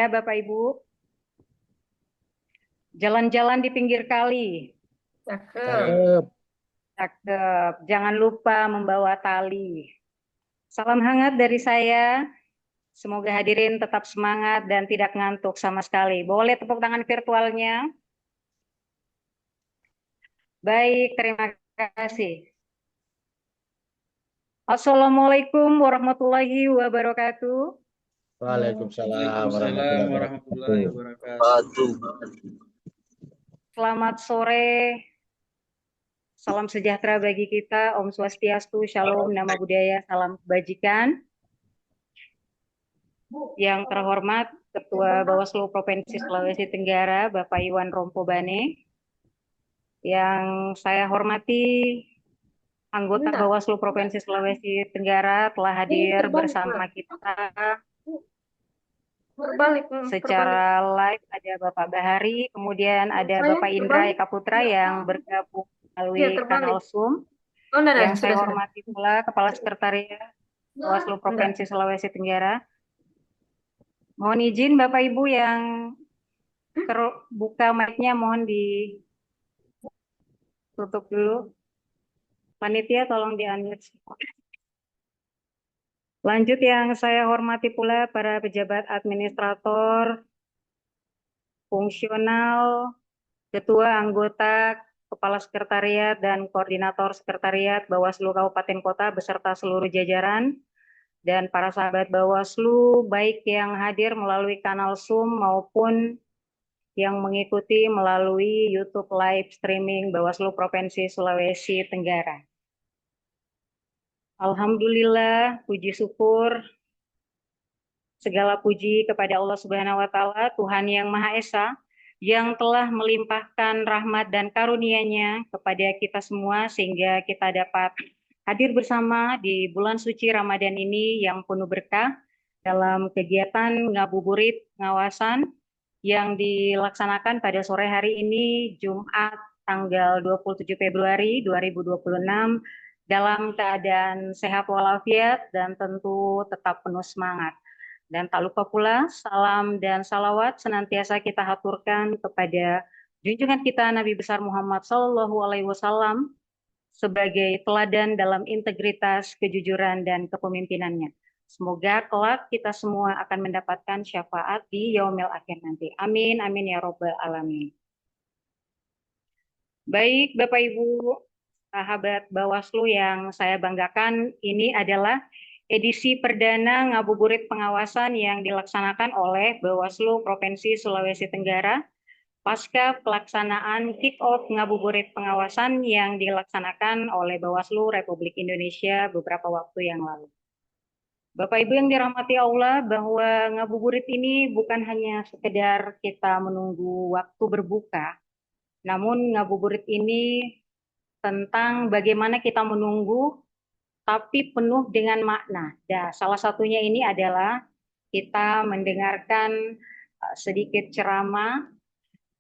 Ya, Bapak Ibu, jalan-jalan di pinggir kali. Cakep. Cakep. Cakep. Jangan lupa membawa tali. Salam hangat dari saya. Semoga hadirin tetap semangat dan tidak ngantuk sama sekali. Boleh tepuk tangan virtualnya? Baik, terima kasih. Assalamualaikum warahmatullahi wabarakatuh. Waalaikumsalam Waalaikumsalam warahmatullahi warahmatullahi wabarakatuh. wabarakatuh. Selamat sore. Salam sejahtera bagi kita. Om Swastiastu, Shalom, Nama Budaya, Salam Kebajikan. Yang terhormat Ketua Bawaslu Provinsi Sulawesi Tenggara, Bapak Iwan Rompobane. Yang saya hormati anggota Enggak, Bawaslu Provinsi Sulawesi Tenggara telah hadir terbalik, bersama Mak. kita Terbalik, terbalik. secara live. Ada Bapak Bahari, kemudian ada Saya Bapak Indra terbalik. Eka Putra yang bergabung Iya, melalui terbalik. kanal Zoom. Oh, enggak, Yang saya sudah, sudah. hormati pula Kepala Sekretariat Bawaslu Enggak. Provinsi Sulawesi Tenggara. Mohon izin Bapak Ibu yang terbuka mic-nya mohon ditutup dulu. Panitia tolong di-unmute. Lanjut yang saya hormati pula para pejabat administrator, fungsional, ketua, anggota, kepala sekretariat, dan koordinator sekretariat Bawaslu Kabupaten Kota beserta seluruh jajaran, dan para sahabat Bawaslu, baik yang hadir melalui kanal Zoom maupun yang mengikuti melalui YouTube live streaming Bawaslu Provinsi Sulawesi Tenggara. Alhamdulillah, puji syukur, segala puji kepada Allah Subhanahu wa Ta'ala, Tuhan yang Maha Esa, yang telah melimpahkan rahmat dan karunia-Nya kepada kita semua, sehingga kita dapat hadir bersama di bulan suci Ramadan ini yang penuh berkah dalam kegiatan ngabuburit pengawasan yang dilaksanakan pada sore hari ini, Jumat tanggal 27 Februari 2026, dalam keadaan sehat walafiat dan tentu tetap penuh semangat. Dan tak lupa pula salam dan salawat senantiasa kita haturkan kepada junjungan kita Nabi besar Muhammad Sallallahu Alaihi Wasallam sebagai teladan dalam integritas, kejujuran, dan kepemimpinannya. Semoga kelak kita semua akan mendapatkan syafaat di yaumil akhir nanti. Amin, amin ya robbal alamin. Baik Bapak Ibu, sahabat Bawaslu yang saya banggakan, ini adalah edisi perdana ngabuburit pengawasan yang dilaksanakan oleh Bawaslu Provinsi Sulawesi Tenggara pasca pelaksanaan kick-off ngabuburit pengawasan yang dilaksanakan oleh Bawaslu Republik Indonesia beberapa waktu yang lalu. Bapak Ibu yang dirahmati Allah, bahwa ngabuburit ini bukan hanya sekedar kita menunggu waktu berbuka, namun ngabuburit ini tentang bagaimana kita menunggu tapi penuh dengan makna. Dan salah satunya ini adalah kita mendengarkan sedikit ceramah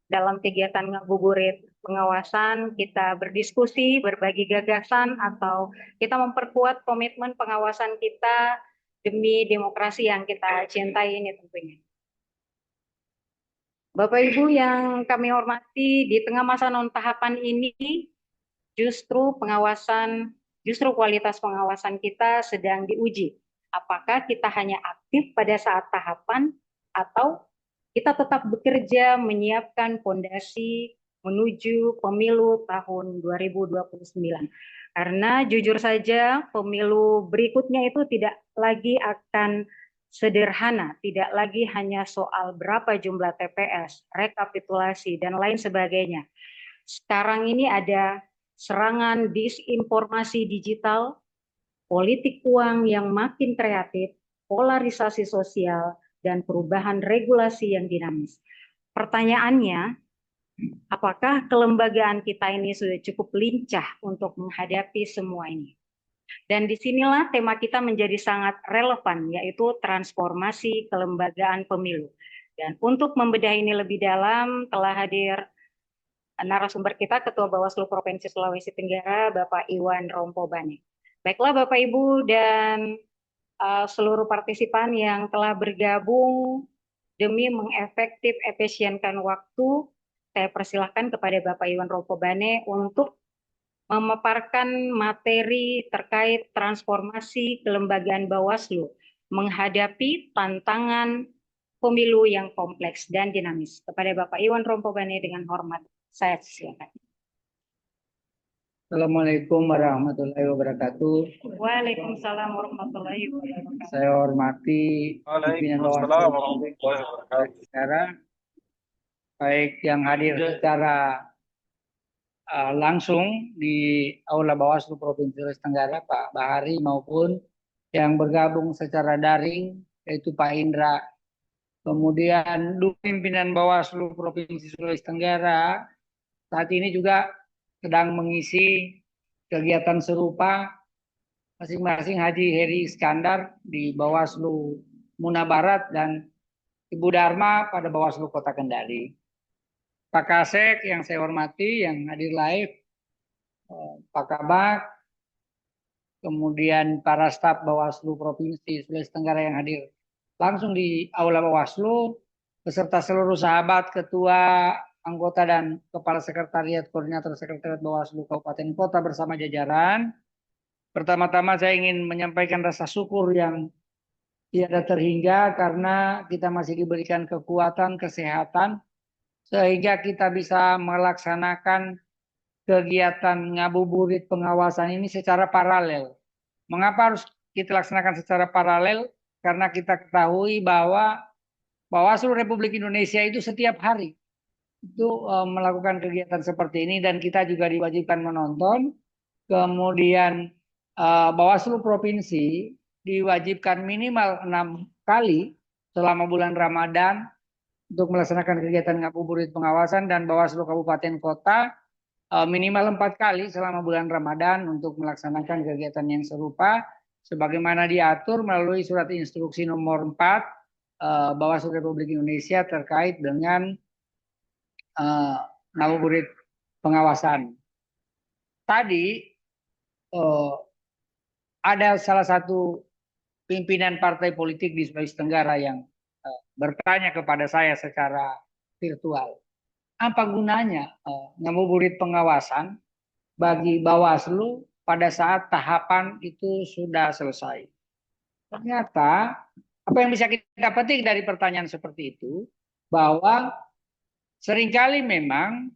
dalam kegiatan ngabuburit pengawasan, kita berdiskusi, berbagi gagasan, atau kita memperkuat komitmen pengawasan kita demi demokrasi yang kita cintai ini tentunya. Bapak Ibu yang kami hormati, di tengah masa non tahapan ini justru kualitas pengawasan kita sedang diuji. Apakah kita hanya aktif pada saat tahapan atau kita tetap bekerja menyiapkan fondasi menuju pemilu tahun 2029. Karena jujur saja pemilu berikutnya itu tidak lagi akan sederhana, tidak lagi hanya soal berapa jumlah TPS, rekapitulasi, dan lain sebagainya. Sekarang ini ada serangan disinformasi digital, politik uang yang makin kreatif, polarisasi sosial, dan perubahan regulasi yang dinamis. Pertanyaannya, apakah kelembagaan kita ini sudah cukup lincah untuk menghadapi semua ini? Dan disinilah tema kita menjadi sangat relevan, yaitu transformasi kelembagaan pemilu. Dan untuk membedah ini lebih dalam, telah hadir narasumber kita, Ketua Bawaslu Provinsi Sulawesi Tenggara, Bapak Iwan Rompobane. Baiklah Bapak Ibu dan seluruh partisipan yang telah bergabung demi efisienkan waktu, saya persilahkan kepada Bapak Iwan Rompobane untuk memaparkan materi terkait transformasi kelembagaan Bawaslu menghadapi tantangan pemilu yang kompleks dan dinamis. Kepada Bapak Iwan Rompobane dengan hormat, saya silakan. Assalamualaikum warahmatullahi wabarakatuh. Waalaikumsalam warahmatullahi wabarakatuh. Saya hormati pimpinan Bawaslu negara, baik yang hadir secara langsung di Aula Bawaslu Provinsi Sulawesi Tenggara, Pak Bahari, maupun yang bergabung secara daring, yaitu Pak Indra. Kemudian pimpinan Bawaslu Provinsi Sulawesi Tenggara saat ini juga sedang mengisi kegiatan serupa, masing-masing Haji Heri Iskandar di Bawaslu Muna Barat dan Ibu Dharma pada Bawaslu Kota Kendari. Pak Kasek yang saya hormati yang hadir live, Pak Kabak, kemudian para staf Bawaslu Provinsi Sulawesi Tenggara yang hadir langsung di Aula Bawaslu, beserta seluruh sahabat, ketua, anggota dan kepala sekretariat, koordinator sekretariat Bawaslu Kabupaten Kota bersama jajaran. Pertama-tama saya ingin menyampaikan rasa syukur yang tiada terhingga karena kita masih diberikan kekuatan, kesehatan, sehingga kita bisa melaksanakan kegiatan ngabuburit pengawasan ini secara paralel. Mengapa harus kita laksanakan secara paralel? Karena kita ketahui bahwa Bawaslu Republik Indonesia itu setiap hari itu melakukan kegiatan seperti ini dan kita juga diwajibkan menonton. Kemudian Bawaslu Provinsi diwajibkan minimal 6 kali selama bulan Ramadan untuk melaksanakan kegiatan ngabuburit pengawasan, dan Bawaslu Kabupaten Kota minimal 4 kali selama bulan Ramadan untuk melaksanakan kegiatan yang serupa sebagaimana diatur melalui surat instruksi nomor 4 Bawaslu Republik Indonesia terkait dengan ngabuburit pengawasan. Tadi ada salah satu pimpinan partai politik di Sulawesi Tenggara yang bertanya kepada saya secara virtual, apa gunanya ngabuburit pengawasan bagi Bawaslu pada saat tahapan itu sudah selesai? Ternyata apa yang bisa kita petik dari pertanyaan seperti itu, bahwa seringkali memang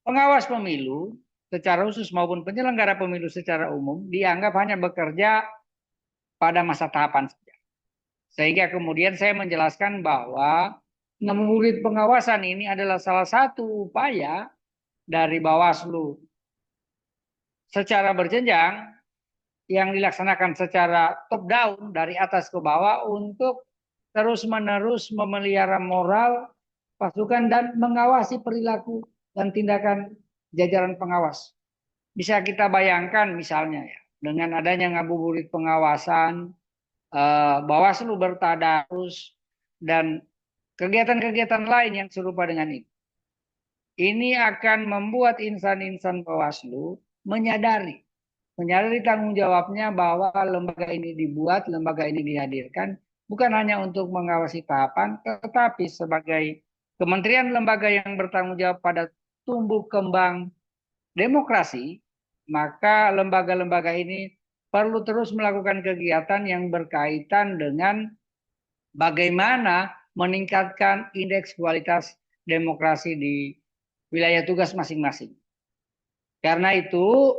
pengawas pemilu secara khusus maupun penyelenggara pemilu secara umum dianggap hanya bekerja pada masa tahapan saja. Sehingga kemudian saya menjelaskan bahwa ngabuburit pengawasan ini adalah salah satu upaya dari Bawaslu secara berjenjang yang dilaksanakan secara top down dari atas ke bawah untuk terus-menerus memelihara moral pasukan dan mengawasi perilaku dan tindakan jajaran pengawas. Bisa kita bayangkan misalnya ya, dengan adanya ngabuburit pengawasan, Bawaslu bertadarus dan kegiatan-kegiatan lain yang serupa dengan ini. Ini akan membuat insan-insan Bawaslu menyadari tanggung jawabnya bahwa lembaga ini dibuat, lembaga ini dihadirkan bukan hanya untuk mengawasi tahapan, tetapi sebagai kementerian lembaga yang bertanggung jawab pada tumbuh kembang demokrasi, maka lembaga-lembaga ini perlu terus melakukan kegiatan yang berkaitan dengan bagaimana meningkatkan indeks kualitas demokrasi di wilayah tugas masing-masing. Karena itu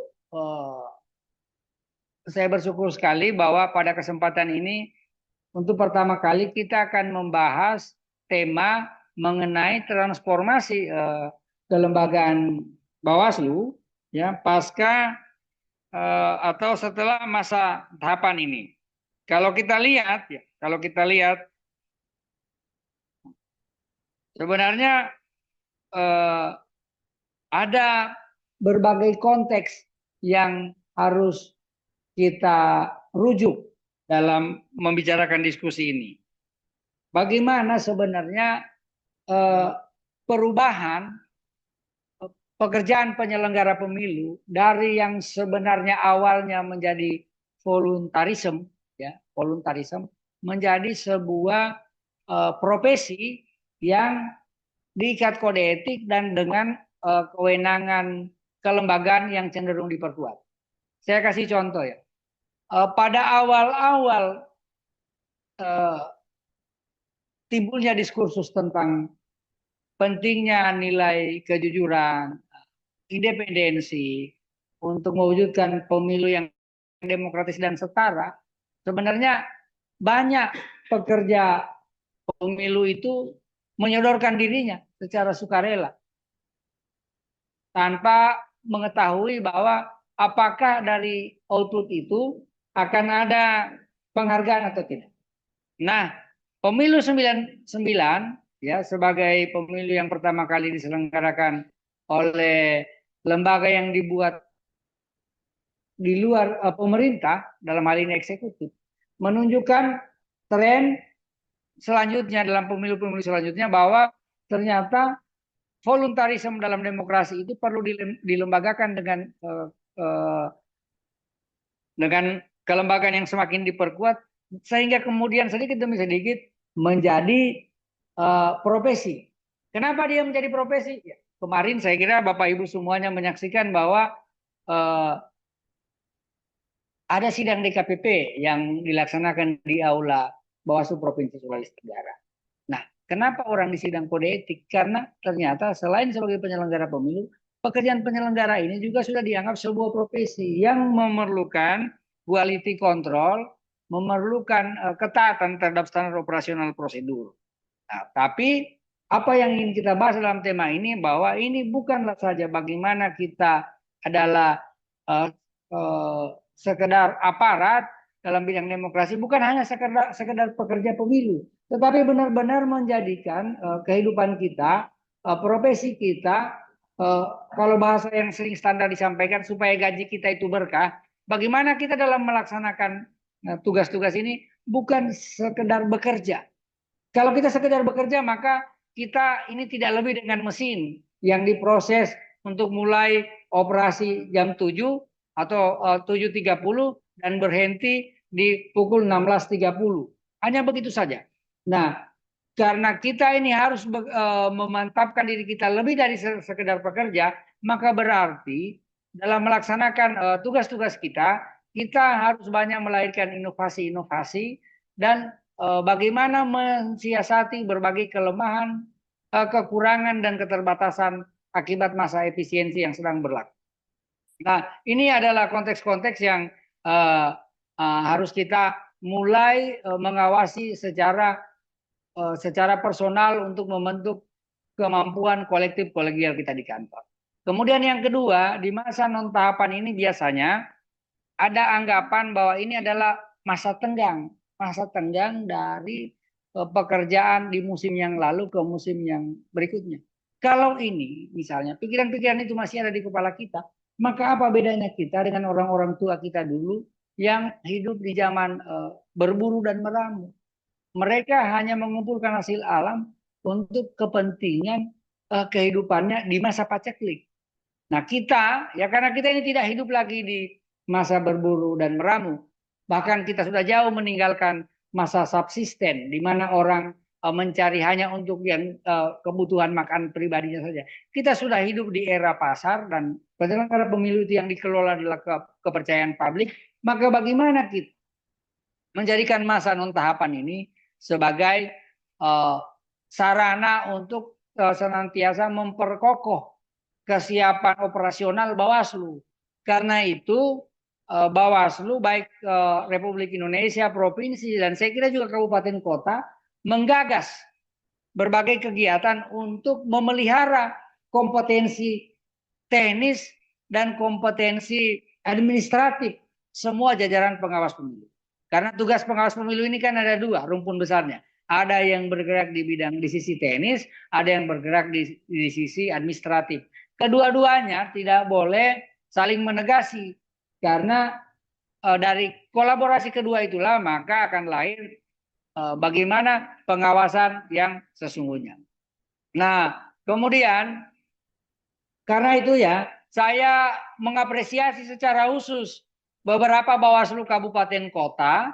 saya bersyukur sekali bahwa pada kesempatan ini untuk pertama kali kita akan membahas tema mengenai transformasi kelembagaan Bawaslu ya pasca atau setelah masa tahapan ini. Kalau kita lihat sebenarnya ada berbagai konteks yang harus kita rujuk dalam membicarakan diskusi ini. Bagaimana sebenarnya perubahan pekerjaan penyelenggara pemilu dari yang sebenarnya awalnya menjadi voluntarism menjadi sebuah profesi yang diikat kode etik dan dengan kewenangan kelembagaan yang cenderung diperkuat. Saya kasih contoh ya. Pada awal-awal timbulnya diskursus tentang pentingnya nilai kejujuran, independensi untuk mewujudkan pemilu yang demokratis dan setara, sebenarnya banyak pekerja pemilu itu menyodorkan dirinya secara sukarela tanpa mengetahui bahwa apakah dari output itu akan ada penghargaan atau tidak. Nah, pemilu 99 ya sebagai pemilu yang pertama kali diselenggarakan oleh lembaga yang dibuat di luar pemerintah, dalam hal ini eksekutif, menunjukkan tren selanjutnya dalam pemilu-pemilu selanjutnya bahwa ternyata voluntarisme dalam demokrasi itu perlu dilembagakan dengan kelembagaan yang semakin diperkuat sehingga kemudian sedikit demi sedikit menjadi profesi. Kenapa dia menjadi profesi? Ya, kemarin saya kira Bapak Ibu semuanya menyaksikan bahwa ada sidang DKPP yang dilaksanakan di aula Bawaslu Provinsi Sulawesi Tenggara. Nah, kenapa orang disidang kode etik? Karena ternyata selain sebagai penyelenggara pemilu, pekerjaan penyelenggara ini juga sudah dianggap sebuah profesi yang memerlukan quality control, memerlukan ketaatan terhadap standar operasional prosedur. Nah, tapi apa yang ingin kita bahas dalam tema ini bahwa ini bukanlah saja bagaimana kita adalah sekedar aparat dalam bidang demokrasi, bukan hanya sekedar pekerja pemilu, tetapi benar-benar menjadikan kehidupan kita, profesi kita, kalau bahasa yang sering standar disampaikan supaya gaji kita itu berkah. Bagaimana kita dalam melaksanakan tugas-tugas ini bukan sekedar bekerja. Kalau kita sekedar bekerja maka kita ini tidak lebih dengan mesin yang diproses untuk mulai operasi jam 7 atau 7.30 dan berhenti di pukul 16.30. Hanya begitu saja. Nah, karena kita ini harus memantapkan diri kita lebih dari sekedar pekerja, maka berarti dalam melaksanakan tugas-tugas kita harus banyak melahirkan inovasi-inovasi dan bagaimana mensiasati berbagai kelemahan, kekurangan dan keterbatasan akibat masa efisiensi yang sedang berlaku. Nah, ini adalah konteks-konteks yang harus kita mulai mengawasi secara personal untuk membentuk kemampuan kolektif kolegial kita di kantor. Kemudian yang kedua, di masa non tahapan ini biasanya ada anggapan bahwa ini adalah masa tenggang dari pekerjaan di musim yang lalu ke musim yang berikutnya. Kalau ini misalnya pikiran-pikiran itu masih ada di kepala kita, maka apa bedanya kita dengan orang-orang tua kita dulu yang hidup di zaman berburu dan meramu? Mereka hanya mengumpulkan hasil alam untuk kepentingan kehidupannya di masa paceklik. Nah kita, ya karena kita ini tidak hidup lagi di masa berburu dan meramu, bahkan kita sudah jauh meninggalkan masa subsisten, di mana orang mencari hanya untuk yang kebutuhan makan pribadinya saja. Kita sudah hidup di era pasar dan penyelenggara pemilu itu yang dikelola adalah kepercayaan publik. Maka bagaimana kita menjadikan masa non tahapan ini sebagai sarana untuk senantiasa memperkokoh kesiapan operasional Bawaslu. Karena itu Bawaslu baik Republik Indonesia, provinsi dan saya kira juga kabupaten kota menggagas berbagai kegiatan untuk memelihara kompetensi teknis dan kompetensi administratif semua jajaran pengawas pemilu. Karena tugas pengawas pemilu ini kan ada dua rumpun besarnya. Ada yang bergerak di sisi teknis, ada yang bergerak di sisi administratif. Kedua-duanya tidak boleh saling menegasi. Karena dari kolaborasi kedua itulah maka akan lahir bagaimana pengawasan yang sesungguhnya. Nah, kemudian karena itu ya, saya mengapresiasi secara khusus beberapa Bawaslu kabupaten kota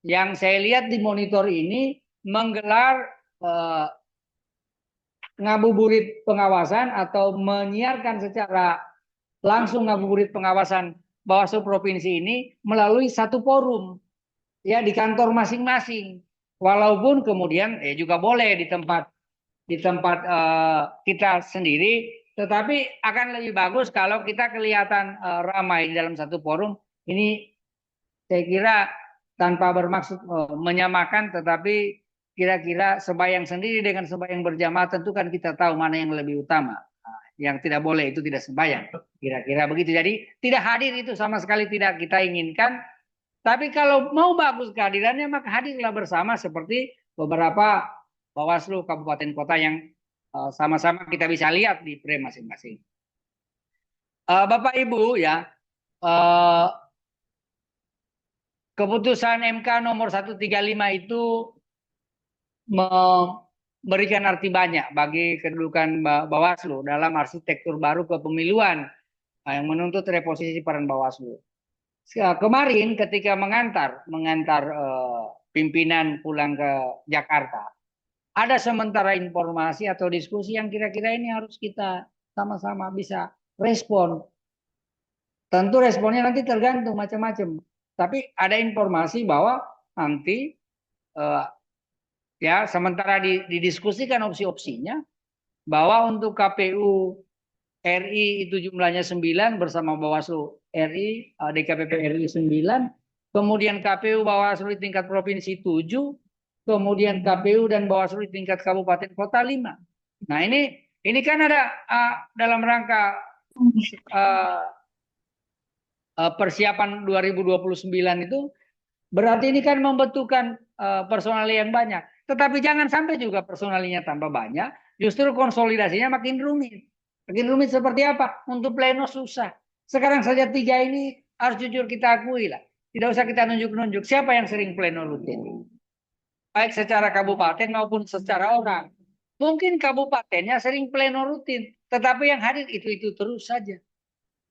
yang saya lihat di monitor ini menggelar ngabuburit pengawasan atau menyiarkan secara langsung ngabuburit pengawasan Bawaslu provinsi ini melalui satu forum ya di kantor masing-masing. Walaupun kemudian juga boleh di tempat kita sendiri, tetapi akan lebih bagus kalau kita kelihatan ramai di dalam satu forum. Ini saya kira tanpa bermaksud menyamakan, tetapi kira-kira sembahyang sendiri dengan sembahyang berjamaah tentu kan kita tahu mana yang lebih utama. Yang tidak boleh itu tidak sembahyang. Kira-kira begitu. Jadi tidak hadir itu sama sekali tidak kita inginkan. Tapi kalau mau bagus kehadirannya maka hadirlah bersama seperti beberapa Bawaslu kabupaten kota yang sama-sama kita bisa lihat di frame masing-masing. Bapak Ibu ya, keputusan MK nomor 135 itu memberikan arti banyak bagi kedudukan Bawaslu dalam arsitektur baru kepemiluan yang menuntut reposisi peran Bawaslu. Kemarin ketika mengantar pimpinan pulang ke Jakarta, ada sementara informasi atau diskusi yang kira-kira ini harus kita sama-sama bisa respon. Tentu responnya nanti tergantung macam-macam. Tapi ada informasi bahwa nanti ya sementara didiskusikan opsi-opsinya bahwa untuk KPU RI itu jumlahnya 9 bersama Bawaslu RI, DKPP RI 9, kemudian KPU Bawaslu di tingkat provinsi 7, kemudian KPU dan Bawaslu di tingkat kabupaten kota 5. Nah ini kan ada dalam rangka persiapan 2029 itu berarti ini kan membutuhkan personal yang banyak. Tetapi jangan sampai juga personalnya tambah banyak, justru konsolidasinya makin rumit. Makin rumit seperti apa? Untuk pleno susah. Sekarang saja 3 ini harus jujur kita akui lah. Tidak usah kita nunjuk-nunjuk siapa yang sering pleno rutin. Baik secara kabupaten maupun secara orang. Mungkin kabupatennya sering pleno rutin, tetapi yang hadir itu terus saja.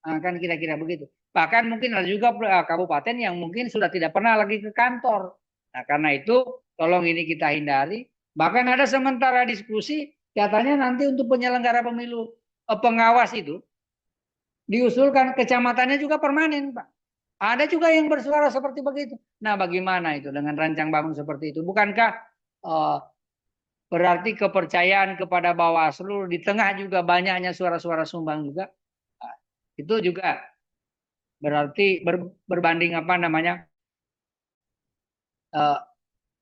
Kan kira-kira begitu. Bahkan mungkin ada juga kabupaten yang mungkin sudah tidak pernah lagi ke kantor. Nah, karena itu tolong ini kita hindari. Bahkan ada sementara diskusi katanya nanti untuk penyelenggara pemilu pengawas itu diusulkan kecamatannya juga permanen, Pak. Ada juga yang bersuara seperti begitu. Nah, bagaimana itu dengan rancang bangun seperti itu? Bukankah berarti kepercayaan kepada Bawaslu di tengah juga banyaknya suara-suara sumbang juga? Nah, itu juga berarti berbanding apa namanya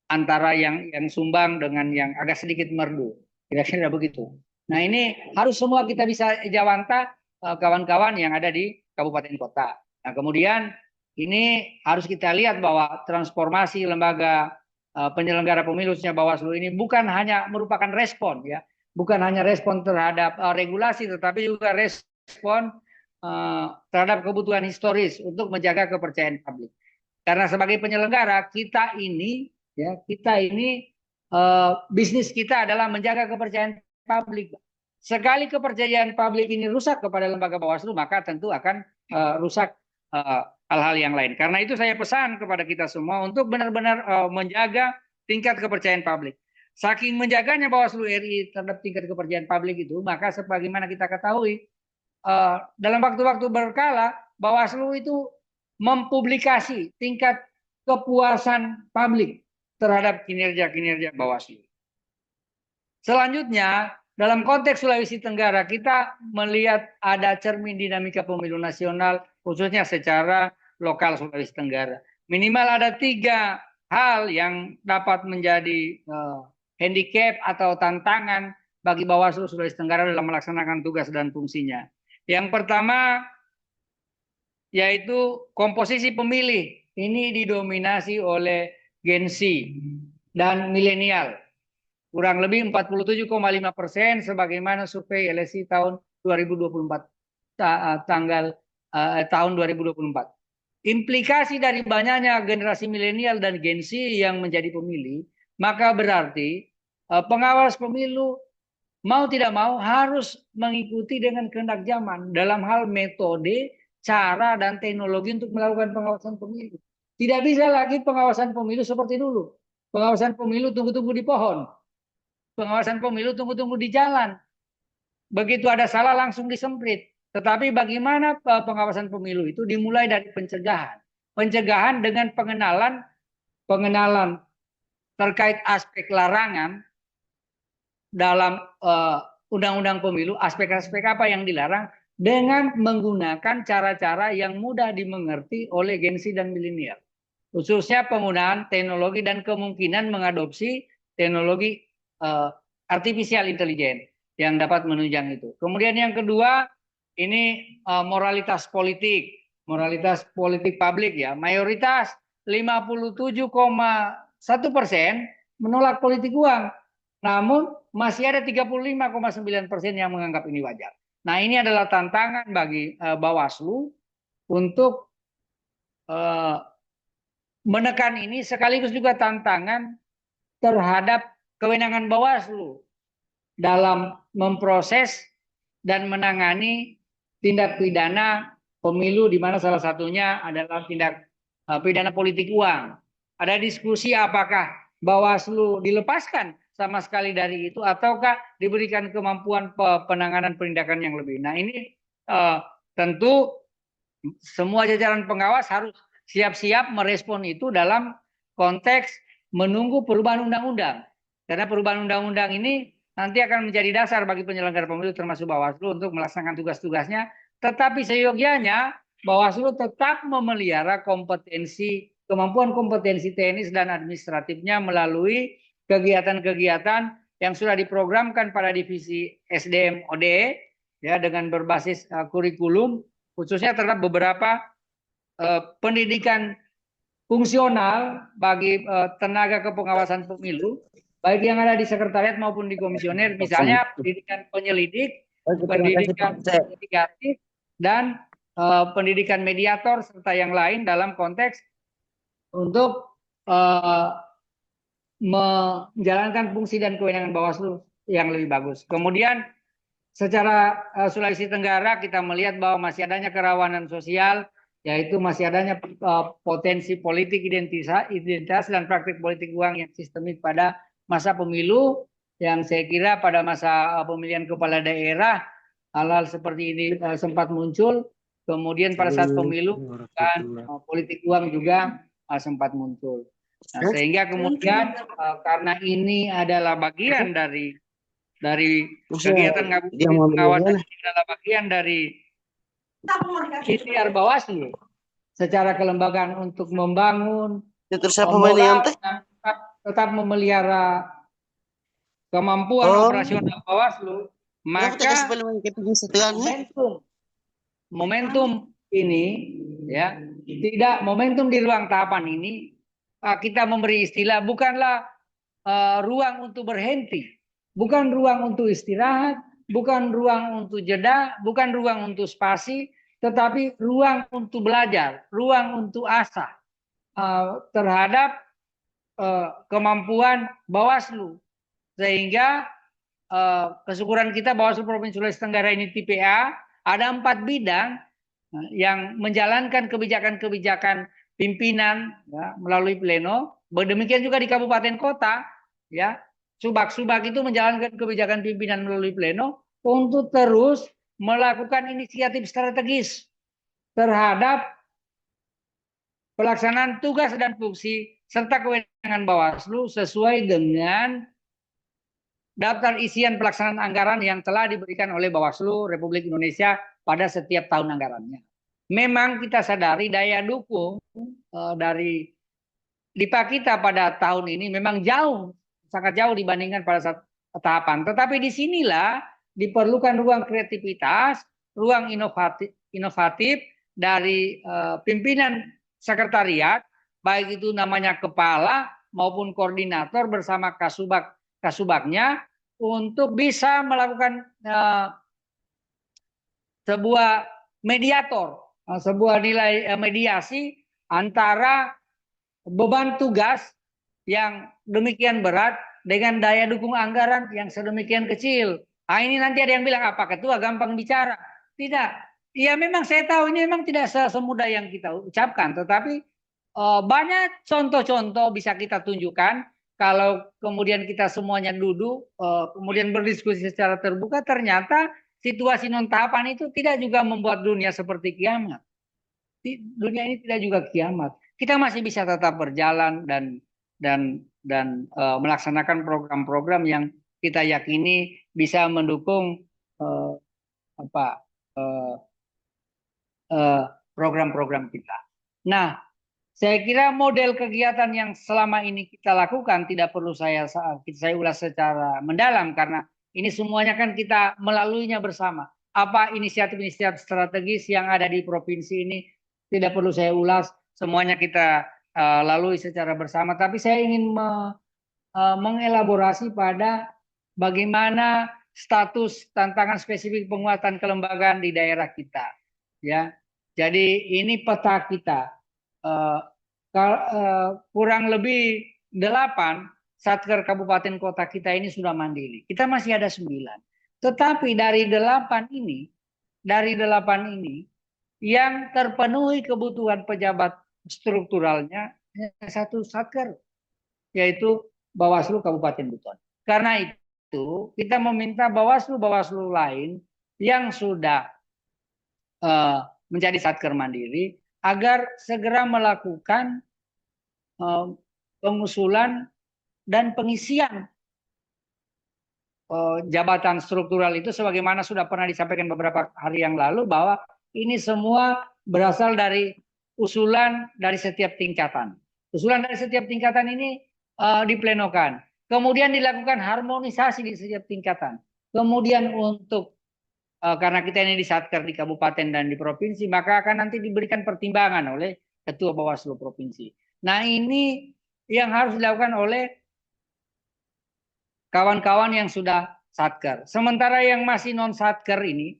antara yang sumbang dengan yang agak sedikit merdu. Kira-kira begitu. Nah ini harus semua kita bisa jawanta kawan-kawan yang ada di kabupaten kota. Nah kemudian ini harus kita lihat bahwa transformasi lembaga penyelenggara pemilu Bawaslu ini bukan hanya merupakan respon ya, bukan hanya respon terhadap regulasi, tetapi juga respon terhadap kebutuhan historis untuk menjaga kepercayaan publik. Karena sebagai penyelenggara kita ini bisnis kita adalah menjaga kepercayaan publik. Sekali kepercayaan publik ini rusak kepada lembaga Bawaslu, maka tentu akan rusak hal-hal yang lain. Karena itu saya pesan kepada kita semua untuk benar-benar menjaga tingkat kepercayaan publik. Saking menjaganya Bawaslu RI terhadap tingkat kepercayaan publik itu, maka sebagaimana kita ketahui dalam waktu-waktu berkala Bawaslu itu mempublikasi tingkat kepuasan publik terhadap kinerja Bawaslu. Selanjutnya, dalam konteks Sulawesi Tenggara, kita melihat ada cermin dinamika pemilu nasional, khususnya secara lokal Sulawesi Tenggara. Minimal ada 3 hal yang dapat menjadi handicap atau tantangan bagi Bawaslu Sulawesi Tenggara dalam melaksanakan tugas dan fungsinya. Yang pertama, yaitu komposisi pemilih. Ini didominasi oleh Gen Z dan milenial. Kurang lebih 47,5% sebagaimana survei LSI tahun 2024 tahun 2024. Implikasi dari banyaknya generasi milenial dan Gen Z yang menjadi pemilih, maka berarti pengawas pemilu mau tidak mau harus mengikuti dengan kehendak zaman dalam hal metode, cara dan teknologi untuk melakukan pengawasan pemilu. Tidak bisa lagi pengawasan pemilu seperti dulu. Pengawasan pemilu tunggu-tunggu di pohon. Pengawasan pemilu tunggu-tunggu di jalan. Begitu ada salah langsung disemprit. Tetapi bagaimana pengawasan pemilu itu dimulai dari pencegahan. Pencegahan dengan pengenalan terkait aspek larangan dalam undang-undang pemilu, aspek-aspek apa yang dilarang dengan menggunakan cara-cara yang mudah dimengerti oleh Gen Z dan milenial. Khususnya penggunaan teknologi dan kemungkinan mengadopsi teknologi artificial intelligence yang dapat menunjang itu. Kemudian yang kedua, ini moralitas politik publik ya. Mayoritas 57,1% menolak politik uang. Namun masih ada 35,9% yang menganggap ini wajar. Nah, ini adalah tantangan bagi Bawaslu untuk menekan ini, sekaligus juga tantangan terhadap kewenangan Bawaslu dalam memproses dan menangani tindak pidana pemilu, di mana salah satunya adalah tindak pidana politik uang. Ada diskusi apakah Bawaslu dilepaskan sama sekali dari itu ataukah diberikan kemampuan penanganan penindakan yang lebih. Nah, ini tentu semua jajaran pengawas harus siap-siap merespon itu dalam konteks menunggu perubahan undang-undang. Karena perubahan undang-undang ini nanti akan menjadi dasar bagi penyelenggara pemilu termasuk Bawaslu untuk melaksanakan tugas-tugasnya. Tetapi seyogianya Bawaslu tetap memelihara kemampuan kompetensi teknis dan administratifnya melalui kegiatan-kegiatan yang sudah diprogramkan pada divisi SDM ODE ya, dengan berbasis kurikulum khususnya terhadap beberapa pendidikan fungsional bagi tenaga kepengawasan pemilu, baik yang ada di sekretariat maupun di komisioner, misalnya pendidikan penyelidik, pendidikan investigatif, dan pendidikan mediator serta yang lain dalam konteks untuk menjalankan fungsi dan kewenangan Bawaslu yang lebih bagus. Kemudian secara Sulawesi Tenggara kita melihat bahwa masih adanya kerawanan sosial, yaitu masih adanya potensi politik identitas dan praktik politik uang yang sistemik pada masa pemilu, yang saya kira pada masa pemilihan kepala daerah hal-hal seperti ini sempat muncul. Kemudian pada saat pemilu kan politik uang juga sempat muncul. Nah, sehingga kemudian karena ini adalah bagian dari kegiatan pengawasan, ini adalah bagian dari ikhtiar Bawaslu secara kelembagaan untuk membangun moral, tetap memelihara kemampuan operasional Bawaslu, maka momentum ini ya, tidak momentum di ruang tahapan ini kita memberi istilah bukanlah ruang untuk berhenti, bukan ruang untuk istirahat, bukan ruang untuk jeda, bukan ruang untuk spasi, tetapi ruang untuk belajar, ruang untuk asah terhadap kemampuan Bawaslu. Sehingga kesyukuran kita Bawaslu Provinsi Sulawesi Tenggara ini tipe A, ada 4 bidang yang menjalankan kebijakan-kebijakan pimpinan ya, melalui pleno. Demikian juga di kabupaten kota ya, subak-subak itu menjalankan kebijakan pimpinan melalui pleno untuk terus melakukan inisiatif strategis terhadap pelaksanaan tugas dan fungsi serta kewenangan Bawaslu sesuai dengan daftar isian pelaksanaan anggaran yang telah diberikan oleh Bawaslu Republik Indonesia pada setiap tahun anggarannya. Memang kita sadari daya dukung dari LIPA kita pada tahun ini memang sangat jauh dibandingkan pada saat tahapan. Tetapi disinilah diperlukan ruang kreativitas, ruang inovatif dari pimpinan sekretariat, baik itu namanya kepala maupun koordinator bersama kasubagnya untuk bisa melakukan sebuah mediator, sebuah nilai mediasi antara beban tugas yang demikian berat dengan daya dukung anggaran yang sedemikian kecil. Nah, ini nanti ada yang bilang, apa ketua gampang bicara? Tidak. Ya memang saya tahu ini memang tidak semudah yang kita ucapkan. Tetapi banyak contoh-contoh bisa kita tunjukkan kalau kemudian kita semuanya duduk, kemudian berdiskusi secara terbuka, ternyata situasi non tahapan itu tidak juga membuat dunia seperti kiamat. Dunia ini tidak juga kiamat. Kita masih bisa tetap berjalan dan melaksanakan program-program yang kita yakini bisa mendukung eh, apa eh, program-program kita. Nah, saya kira model kegiatan yang selama ini kita lakukan tidak perlu saya ulas secara mendalam karena ini semuanya kan kita melaluinya bersama. Apa inisiatif-inisiatif strategis yang ada di provinsi ini tidak perlu saya ulas, semuanya kita lalui secara bersama. Tapi saya ingin mengelaborasi pada bagaimana status tantangan spesifik penguatan kelembagaan di daerah kita. Ya, jadi ini peta kita. Kurang lebih 8 satker kabupaten kota kita ini sudah mandiri. Kita masih ada 9. Tetapi dari 8 ini, yang terpenuhi kebutuhan pejabat strukturalnya hanya 1 satker, yaitu Bawaslu Kabupaten Buton. Karena itu kita meminta Bawaslu lain yang sudah menjadi satker mandiri agar segera melakukan pengusulan dan pengisian jabatan struktural itu sebagaimana sudah pernah disampaikan beberapa hari yang lalu bahwa ini semua berasal dari usulan dari setiap tingkatan. Usulan dari setiap tingkatan ini diplenokan. Kemudian dilakukan harmonisasi di setiap tingkatan. Kemudian untuk karena kita ini disatker di kabupaten dan di provinsi, maka akan nanti diberikan pertimbangan oleh Ketua Bawaslu Provinsi. Nah, ini yang harus dilakukan oleh kawan-kawan yang sudah satker. Sementara yang masih non satker ini,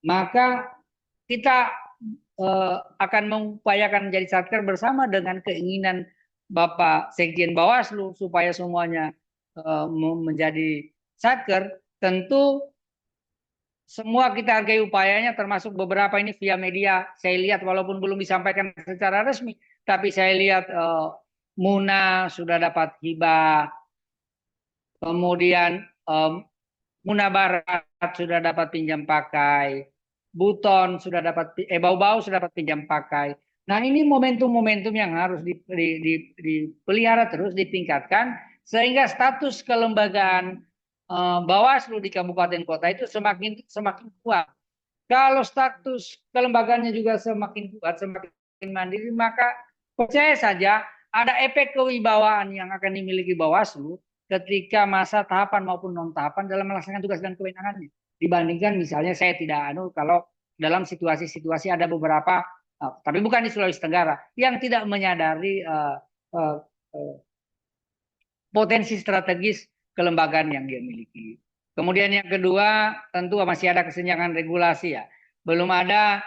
maka kita akan mengupayakan menjadi satker bersama dengan keinginan Bapak Sekjen Bawaslu supaya semuanya menjadi satker. Tentu semua kita hargai upayanya, termasuk beberapa ini via media. Saya lihat walaupun belum disampaikan secara resmi, tapi saya lihat Muna sudah dapat hibah, kemudian Muna Barat sudah dapat pinjam pakai, Buton sudah dapat, Bau-Bau sudah dapat pinjam pakai. Nah, ini momentum-momentum yang harus dipelihara terus, ditingkatkan, sehingga status kelembagaan Bawaslu di kabupaten kota itu semakin kuat. Kalau status kelembagaannya juga semakin kuat, semakin mandiri, maka percaya saja ada efek kewibawaan yang akan dimiliki Bawaslu ketika masa tahapan maupun non tahapan dalam melaksanakan tugas dan kewenangannya. Dibandingkan misalnya saya tidak kalau dalam situasi-situasi ada beberapa, tapi bukan di Sulawesi Tenggara, yang tidak menyadari potensi strategis kelembagaan yang dia miliki. Kemudian yang kedua, tentu masih ada kesenjangan regulasi ya. Belum ada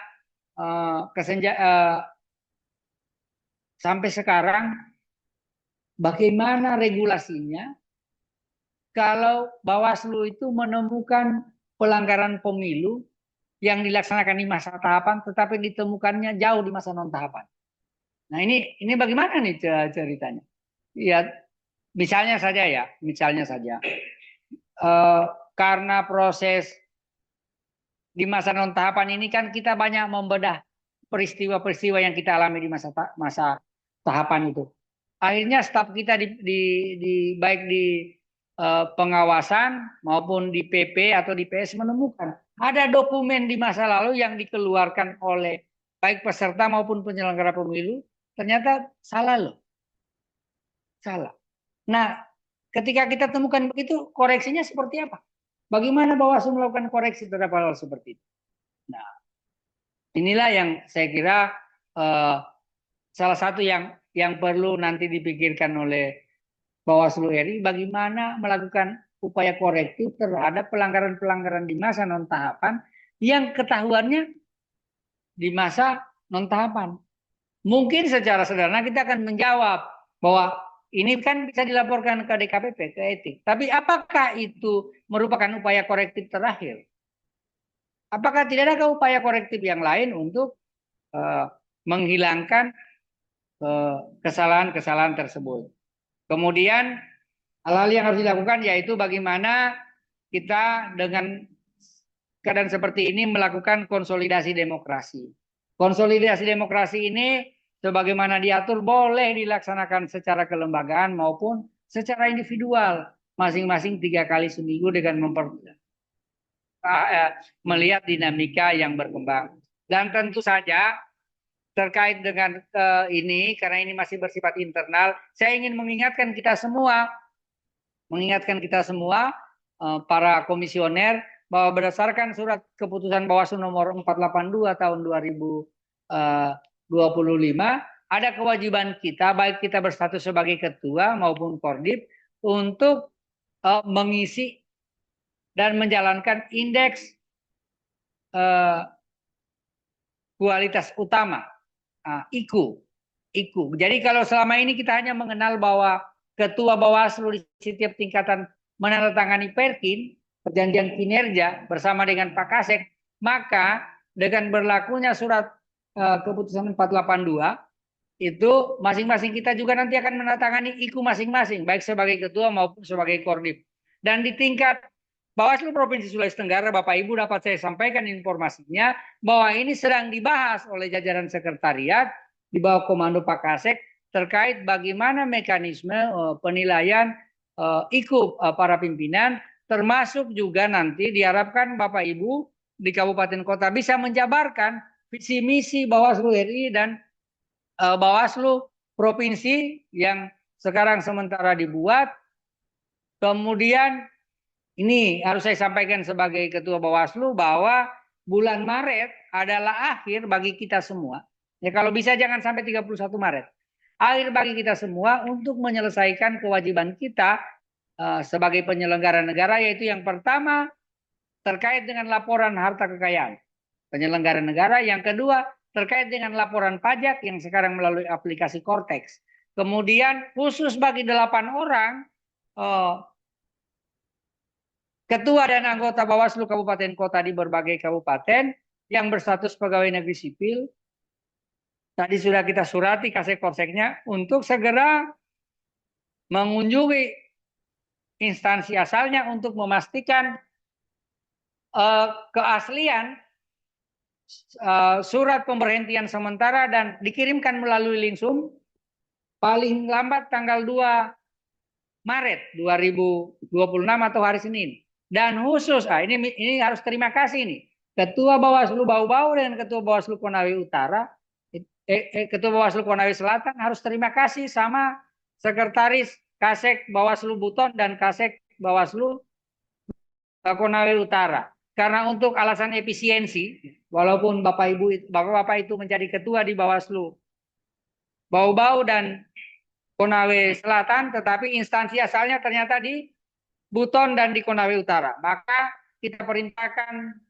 sampai sekarang bagaimana regulasinya kalau Bawaslu itu menemukan pelanggaran pemilu yang dilaksanakan di masa tahapan tetapi ditemukannya jauh di masa non tahapan. Nah, ini bagaimana nih ceritanya? Ya, misalnya saja karena proses di masa non tahapan ini kan kita banyak membedah peristiwa-peristiwa yang kita alami di masa tahapan itu. Akhirnya staf kita baik di pengawasan maupun di PP atau di PS menemukan ada dokumen di masa lalu yang dikeluarkan oleh baik peserta maupun penyelenggara pemilu ternyata salah loh. Salah. Nah, ketika kita temukan begitu, koreksinya seperti apa? Bagaimana Bawaslu melakukan koreksi terhadap hal seperti itu? Nah, inilah yang saya kira salah satu yang perlu nanti dipikirkan oleh Bawaslu RI, bagaimana melakukan upaya korektif terhadap pelanggaran-pelanggaran di masa non tahapan yang ketahuannya di masa non tahapan. Mungkin secara sederhana kita akan menjawab bahwa ini kan bisa dilaporkan ke DKPP, ke etik. Tapi apakah itu merupakan upaya korektif terakhir? Apakah tidak ada upaya korektif yang lain untuk menghilangkan kesalahan-kesalahan tersebut? Kemudian Hal-hal yang harus dilakukan yaitu bagaimana kita dengan keadaan seperti ini melakukan konsolidasi demokrasi. Konsolidasi demokrasi ini sebagaimana diatur boleh dilaksanakan secara kelembagaan maupun secara individual. Masing-masing 3 kali seminggu dengan melihat dinamika yang berkembang. Dan tentu saja terkait dengan ini, karena ini masih bersifat internal, saya ingin mengingatkan kita semua, para komisioner, bahwa berdasarkan surat keputusan Bawaslu nomor 482 tahun 2025, ada kewajiban kita, baik kita berstatus sebagai ketua maupun Kordip, untuk mengisi dan menjalankan indeks kualitas utama, IKU. Jadi kalau selama ini kita hanya mengenal bahwa ketua Bawaslu di setiap tingkatan menandatangani Perkin, perjanjian kinerja bersama dengan Pak Kasek, maka dengan berlakunya surat keputusan 482 itu masing-masing kita juga nanti akan menandatangani IKU masing-masing, baik sebagai ketua maupun sebagai Kordip. Dan di tingkat Bawaslu Provinsi Sulawesi Tenggara, Bapak Ibu dapat saya sampaikan informasinya bahwa ini sedang dibahas oleh jajaran sekretariat di bawah komando Pak Kasek terkait bagaimana mekanisme penilaian IKU para pimpinan, termasuk juga nanti diharapkan Bapak Ibu di kabupaten kota bisa menjabarkan visi misi Bawaslu RI dan Bawaslu Provinsi yang sekarang sementara dibuat. Kemudian ini harus saya sampaikan sebagai Ketua Bawaslu bahwa bulan Maret adalah akhir bagi kita semua. Ya kalau bisa jangan sampai 31 Maret. Akhir bagi kita semua untuk menyelesaikan kewajiban kita sebagai penyelenggara negara, yaitu yang pertama terkait dengan laporan harta kekayaan penyelenggara negara, yang kedua terkait dengan laporan pajak yang sekarang melalui aplikasi Cortex. Kemudian khusus bagi 8 orang ketua dan anggota Bawaslu Kabupaten Kota di berbagai kabupaten yang berstatus pegawai negeri sipil. Tadi sudah kita surati Kasek-Korseknya untuk segera mengunjungi instansi asalnya untuk memastikan keaslian surat pemberhentian sementara dan dikirimkan melalui Linsum paling lambat tanggal 2 Maret 2026 atau hari Senin. Dan khusus, ini harus terima kasih nih, Ketua Bawaslu Bau-Bau dan Ketua Bawaslu Konawe Utara, Ketua Bawaslu Konawe Selatan harus terima kasih sama Sekretaris Kasek Bawaslu Buton dan Kasek Bawaslu Konawe Utara. Karena untuk alasan efisiensi, walaupun Bapak-Bapak itu menjadi ketua di Bawaslu Bau-Bau dan Konawe Selatan, tetapi instansi asalnya ternyata di Buton dan di Konawe Utara. Maka kita perintahkan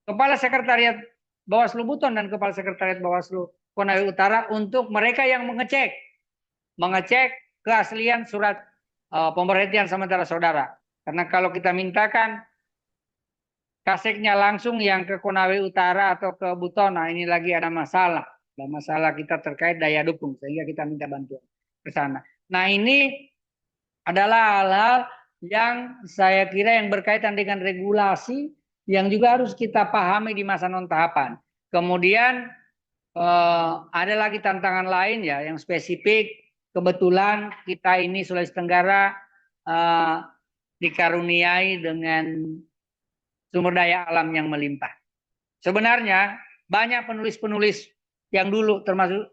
Kepala Sekretariat Bawaslu Buton dan Kepala Sekretariat Bawaslu Konawe Utara untuk mereka yang mengecek keaslian surat pemberhentian sementara saudara. Karena kalau kita mintakan Kaseknya langsung yang ke Konawe Utara atau ke Buton, nah ini lagi ada masalah. Ada masalah kita terkait daya dukung, sehingga kita minta bantuan ke sana. Nah ini adalah hal-hal yang saya kira yang berkaitan dengan regulasi yang juga harus kita pahami di masa non tahapan. Kemudian ada lagi tantangan lain ya yang spesifik. Kebetulan kita ini Sulawesi Tenggara dikaruniai dengan sumber daya alam yang melimpah. Sebenarnya banyak penulis-penulis yang dulu termasuk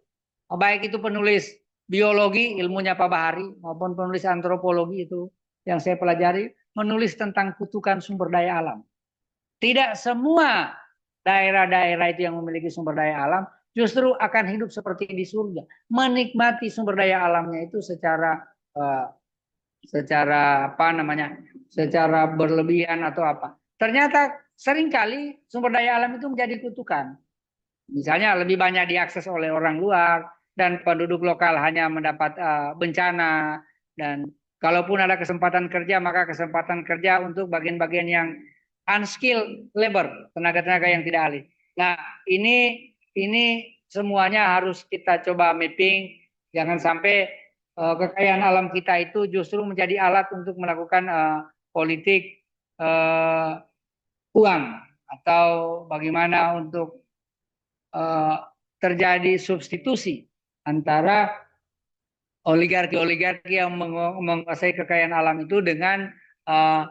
baik itu penulis biologi ilmunya Pak Bahari maupun penulis antropologi itu yang saya pelajari menulis tentang kutukan sumber daya alam. Tidak semua daerah-daerah itu yang memiliki sumber daya alam justru akan hidup seperti di surga, menikmati sumber daya alamnya itu secara secara berlebihan atau apa. Ternyata seringkali sumber daya alam itu menjadi kutukan. Misalnya lebih banyak diakses oleh orang luar dan penduduk lokal hanya mendapat bencana, dan kalaupun ada kesempatan kerja maka kesempatan kerja untuk bagian-bagian yang unskilled labor, tenaga-tenaga yang tidak ahli. Nah, ini semuanya harus kita coba mapping, jangan sampai kekayaan alam kita itu justru menjadi alat untuk melakukan politik uang, atau bagaimana untuk terjadi substitusi antara oligarki-oligarki yang menguasai kekayaan alam itu dengan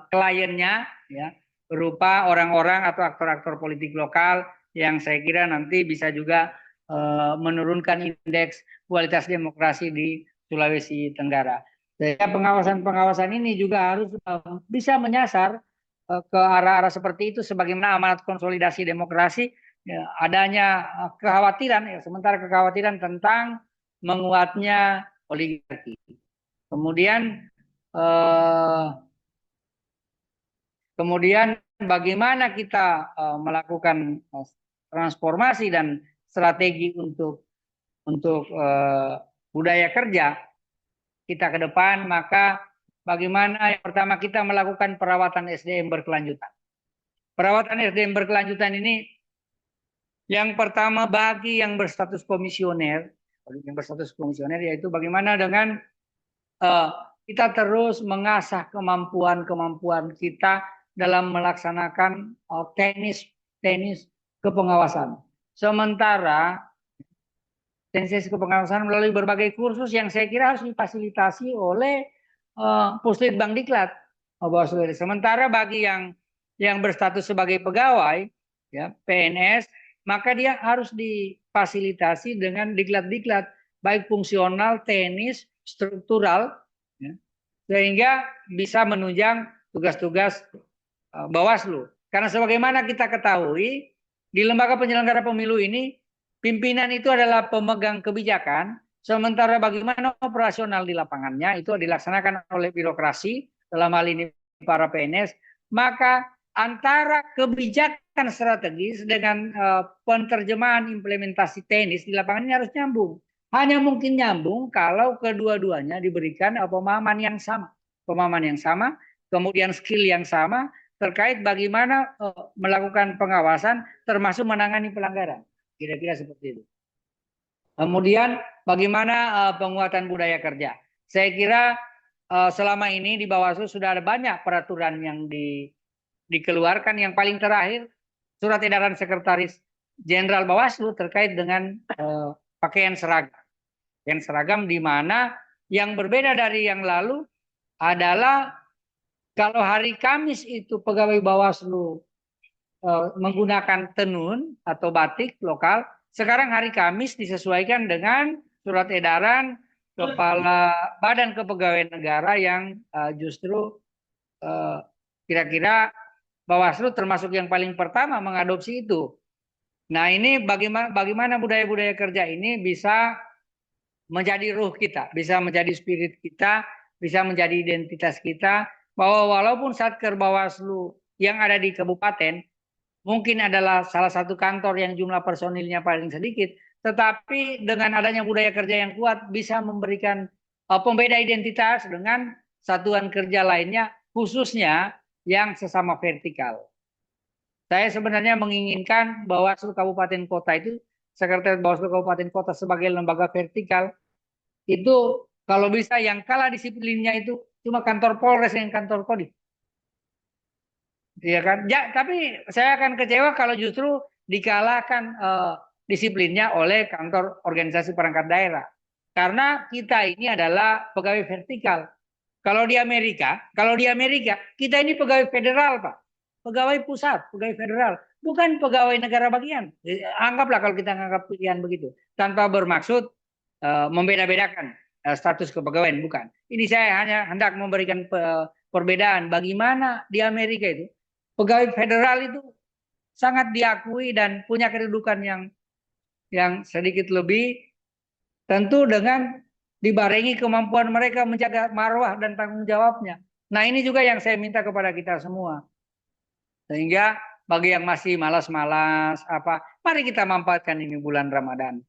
kliennya, ya, berupa orang-orang atau aktor-aktor politik lokal yang saya kira nanti bisa juga menurunkan indeks kualitas demokrasi di Sulawesi Tenggara. Sehingga pengawasan-pengawasan ini juga harus bisa menyasar ke arah-arah seperti itu, sebagaimana amanat konsolidasi demokrasi, ya, adanya kekhawatiran, ya, sementara kekhawatiran tentang menguatnya oligarki. Kemudian bagaimana kita melakukan transformasi dan strategi untuk budaya kerja kita ke depan, maka bagaimana yang pertama kita melakukan perawatan SDM berkelanjutan. Perawatan SDM berkelanjutan ini yang pertama bagi yang berstatus komisioner, yaitu bagaimana dengan kita terus mengasah kemampuan kita dalam melaksanakan teknis kepengawasan. Sementara teknis kepengawasan melalui berbagai kursus yang saya kira harus difasilitasi oleh Puslitbang Diklat. Sementara bagi yang berstatus sebagai pegawai, ya, PNS, maka dia harus difasilitasi dengan diklat-diklat, baik fungsional, teknis, struktural, ya, sehingga bisa menunjang tugas-tugas Bawaslu. Karena sebagaimana kita ketahui, di lembaga penyelenggara pemilu ini, pimpinan itu adalah pemegang kebijakan, sementara bagaimana operasional di lapangannya itu dilaksanakan oleh birokrasi, dalam hal ini para PNS, maka antara kebijakan strategis dengan penerjemahan implementasi teknis di lapangan ini harus nyambung. Hanya mungkin nyambung kalau kedua-duanya diberikan pemahaman yang sama, kemudian skill yang sama terkait bagaimana melakukan pengawasan termasuk menangani pelanggaran. Kira-kira seperti itu. Kemudian bagaimana penguatan budaya kerja. Saya kira selama ini di Bawaslu sudah ada banyak peraturan yang dikeluarkan. Yang paling terakhir surat edaran Sekretaris Jenderal Bawaslu terkait dengan pakaian seragam. Pakaian seragam di mana yang berbeda dari yang lalu adalah kalau hari Kamis itu pegawai Bawaslu menggunakan tenun atau batik lokal, sekarang hari Kamis disesuaikan dengan surat edaran Kepala Badan Kepegawaian Negara yang justru kira-kira Bawaslu termasuk yang paling pertama mengadopsi itu. Nah, ini bagaimana budaya-budaya kerja ini bisa menjadi ruh kita, bisa menjadi spirit kita, bisa menjadi identitas kita, bahwa walaupun Satker Bawaslu yang ada di kabupaten mungkin adalah salah satu kantor yang jumlah personilnya paling sedikit, tetapi dengan adanya budaya kerja yang kuat bisa memberikan pembeda identitas dengan satuan kerja lainnya, khususnya yang sesama vertikal. Saya sebenarnya menginginkan Bawaslu Kabupaten Kota itu, Sekretariat Bawaslu Kabupaten Kota sebagai lembaga vertikal, itu kalau bisa yang kalah disiplinnya itu cuma kantor Polres dan kantor Kodim. Iya kan? Ya, tapi saya akan kecewa kalau justru dikalahkan disiplinnya oleh kantor organisasi perangkat daerah. Karena kita ini adalah pegawai vertikal. Kalau di Amerika, kita ini pegawai federal, Pak. Pegawai pusat, pegawai federal. Bukan pegawai negara bagian. Anggaplah kalau kita anggap pilihan begitu. Tanpa bermaksud membeda-bedakan status kepegawaian, bukan. Ini saya hanya hendak memberikan perbedaan bagaimana di Amerika itu pegawai federal itu sangat diakui dan punya kedudukan yang sedikit lebih, tentu dengan dibarengi kemampuan mereka menjaga marwah dan tanggung jawabnya. Nah, ini juga yang saya minta kepada kita semua. Sehingga bagi yang masih malas-malas mari kita manfaatkan ini bulan Ramadan.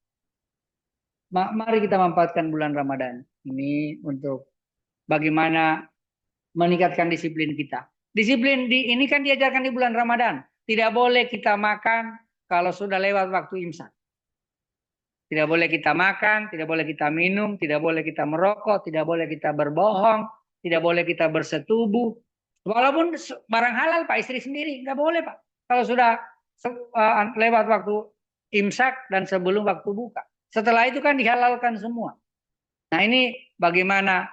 Mari kita manfaatkan bulan Ramadan ini untuk bagaimana meningkatkan disiplin kita. Disiplin ini kan diajarkan di bulan Ramadan. Tidak boleh kita makan kalau sudah lewat waktu imsak. tidak boleh kita makan, tidak boleh kita minum, tidak boleh kita merokok, tidak boleh kita berbohong, tidak boleh kita bersetubuh. Walaupun barang halal Pak, istri sendiri nggak boleh Pak. Kalau sudah lewat waktu imsak dan sebelum waktu buka. Setelah itu kan dihalalkan semua. Nah ini bagaimana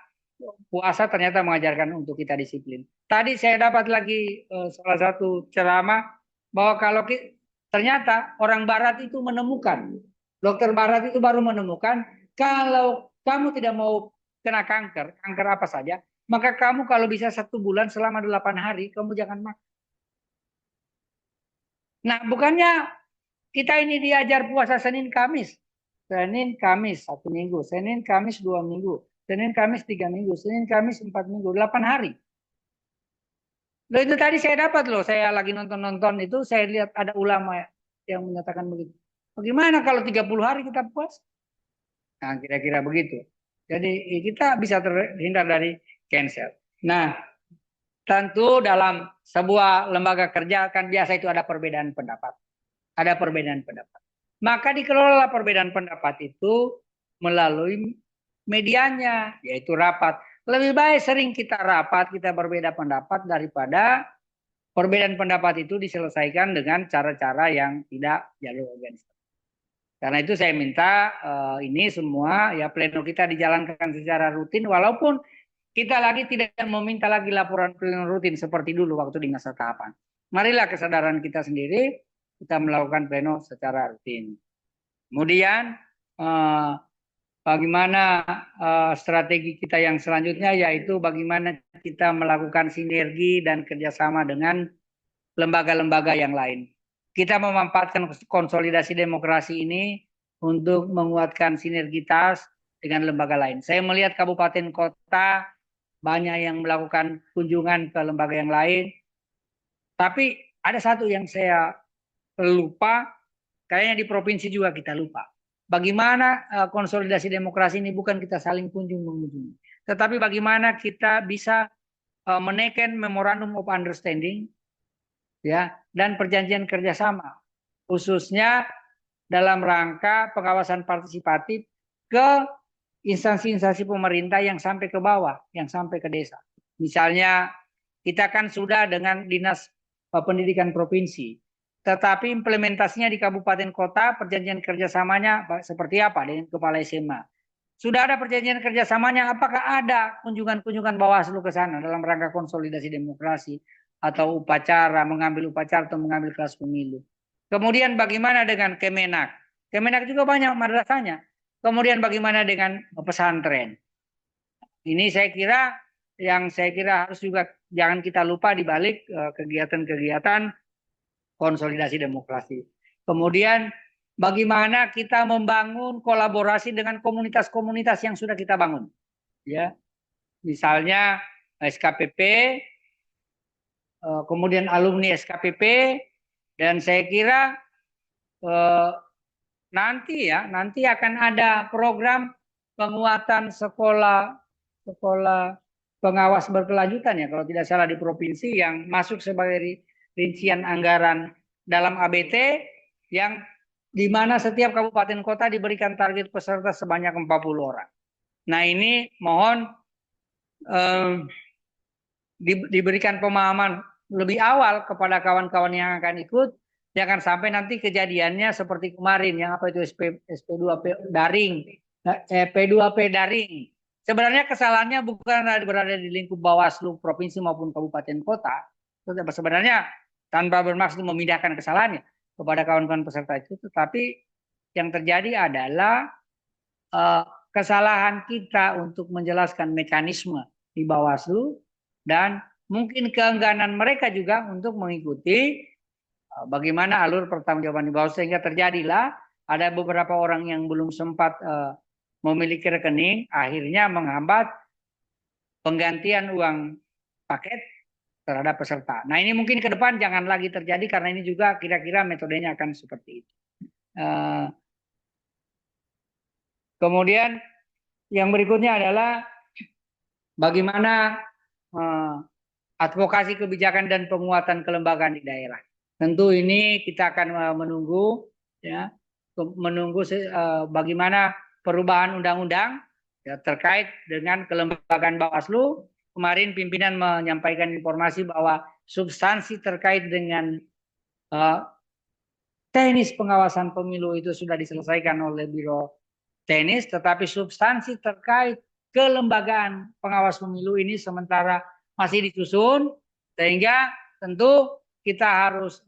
puasa ternyata mengajarkan untuk kita disiplin. Tadi saya dapat lagi salah satu ceramah bahwa kalau ternyata orang Barat itu menemukan, dokter Barat itu baru menemukan kalau kamu tidak mau kena kanker, kanker apa saja, maka kamu kalau bisa 1 bulan selama 8 hari kamu jangan makan. Nah bukannya kita ini diajar puasa Senin Kamis. Senin Kamis 1 minggu, Senin Kamis 2 minggu, Senin Kamis 3 minggu, Senin Kamis 4 minggu, 8 hari. Loh itu tadi saya dapat loh, saya lagi nonton itu, saya lihat ada ulama yang menyatakan begitu. Bagaimana kalau 30 hari kita puasa? Nah kira-kira begitu. Jadi kita bisa terhindar dari cancel. Nah tentu dalam sebuah lembaga kerja kan biasa itu ada perbedaan pendapat. Ada perbedaan pendapat. Maka dikelola perbedaan pendapat itu melalui medianya, yaitu rapat. Lebih baik sering kita rapat, kita berbeda pendapat daripada perbedaan pendapat itu diselesaikan dengan cara-cara yang tidak jalur organisasi. Karena itu saya minta ini semua ya pleno kita dijalankan secara rutin, walaupun kita lagi tidak meminta lagi laporan pleno rutin seperti dulu waktu di masa tahapan. Marilah kesadaran kita sendiri, kita melakukan pleno secara rutin. Kemudian bagaimana strategi kita yang selanjutnya, yaitu bagaimana kita melakukan sinergi dan kerjasama dengan lembaga-lembaga yang lain. Kita memanfaatkan konsolidasi demokrasi ini untuk menguatkan sinergitas dengan lembaga lain. Saya melihat kabupaten kota banyak yang melakukan kunjungan ke lembaga yang lain. Tapi ada satu yang saya lupa, kayaknya di provinsi juga kita lupa. Bagaimana konsolidasi demokrasi ini bukan kita saling kunjung mengunjungi, tetapi bagaimana kita bisa menekan memorandum of understanding, ya, dan perjanjian kerjasama, khususnya dalam rangka pengawasan partisipatif ke instansi-instansi pemerintah yang sampai ke bawah, yang sampai ke desa. Misalnya kita kan sudah dengan dinas pendidikan provinsi, tetapi implementasinya di kabupaten kota perjanjian kerjasamanya seperti apa dengan kepala SMA. Sudah ada perjanjian kerjasamanya, apakah ada kunjungan-kunjungan Bawaslu ke sana dalam rangka konsolidasi demokrasi atau upacara, mengambil upacara atau mengambil kelas pemilu. Kemudian bagaimana dengan Kemenak? Kemenak juga banyak madrasahnya. Kemudian bagaimana dengan pesantren? Ini saya kira harus juga jangan kita lupa di balik kegiatan-kegiatan konsolidasi demokrasi. Kemudian bagaimana kita membangun kolaborasi dengan komunitas-komunitas yang sudah kita bangun. Ya. Misalnya SKPP, kemudian alumni SKPP, dan saya kira nanti akan ada program penguatan sekolah pengawas berkelanjutan ya kalau tidak salah di provinsi yang masuk sebagai rincian anggaran dalam ABT yang di mana setiap kabupaten kota diberikan target peserta sebanyak 40 orang. Nah ini mohon diberikan pemahaman lebih awal kepada kawan-kawan yang akan ikut, jangan sampai nanti kejadiannya seperti kemarin yang apa itu SP2P daring, P2P daring. Sebenarnya kesalahannya bukan berada di lingkup Bawaslu provinsi maupun kabupaten kota. Sebenarnya tanpa bermaksud memindahkan kesalahannya kepada kawan-kawan peserta itu, tetapi yang terjadi adalah kesalahan kita untuk menjelaskan mekanisme di Bawaslu dan mungkin keengganan mereka juga untuk mengikuti bagaimana alur pertanggungjawaban di Bawaslu, sehingga terjadilah ada beberapa orang yang belum sempat memiliki rekening, akhirnya menghambat penggantian uang paket terhadap peserta. Nah ini mungkin ke depan jangan lagi terjadi karena ini juga kira-kira metodenya akan seperti itu. Kemudian yang berikutnya adalah bagaimana advokasi kebijakan dan penguatan kelembagaan di daerah. Tentu ini kita akan menunggu ya menunggu bagaimana perubahan undang-undang ya, terkait dengan kelembagaan Bawaslu. Kemarin pimpinan menyampaikan informasi bahwa substansi terkait dengan teknis pengawasan pemilu itu sudah diselesaikan oleh Biro Teknis, tetapi substansi terkait kelembagaan pengawas pemilu ini sementara masih disusun, sehingga tentu kita harus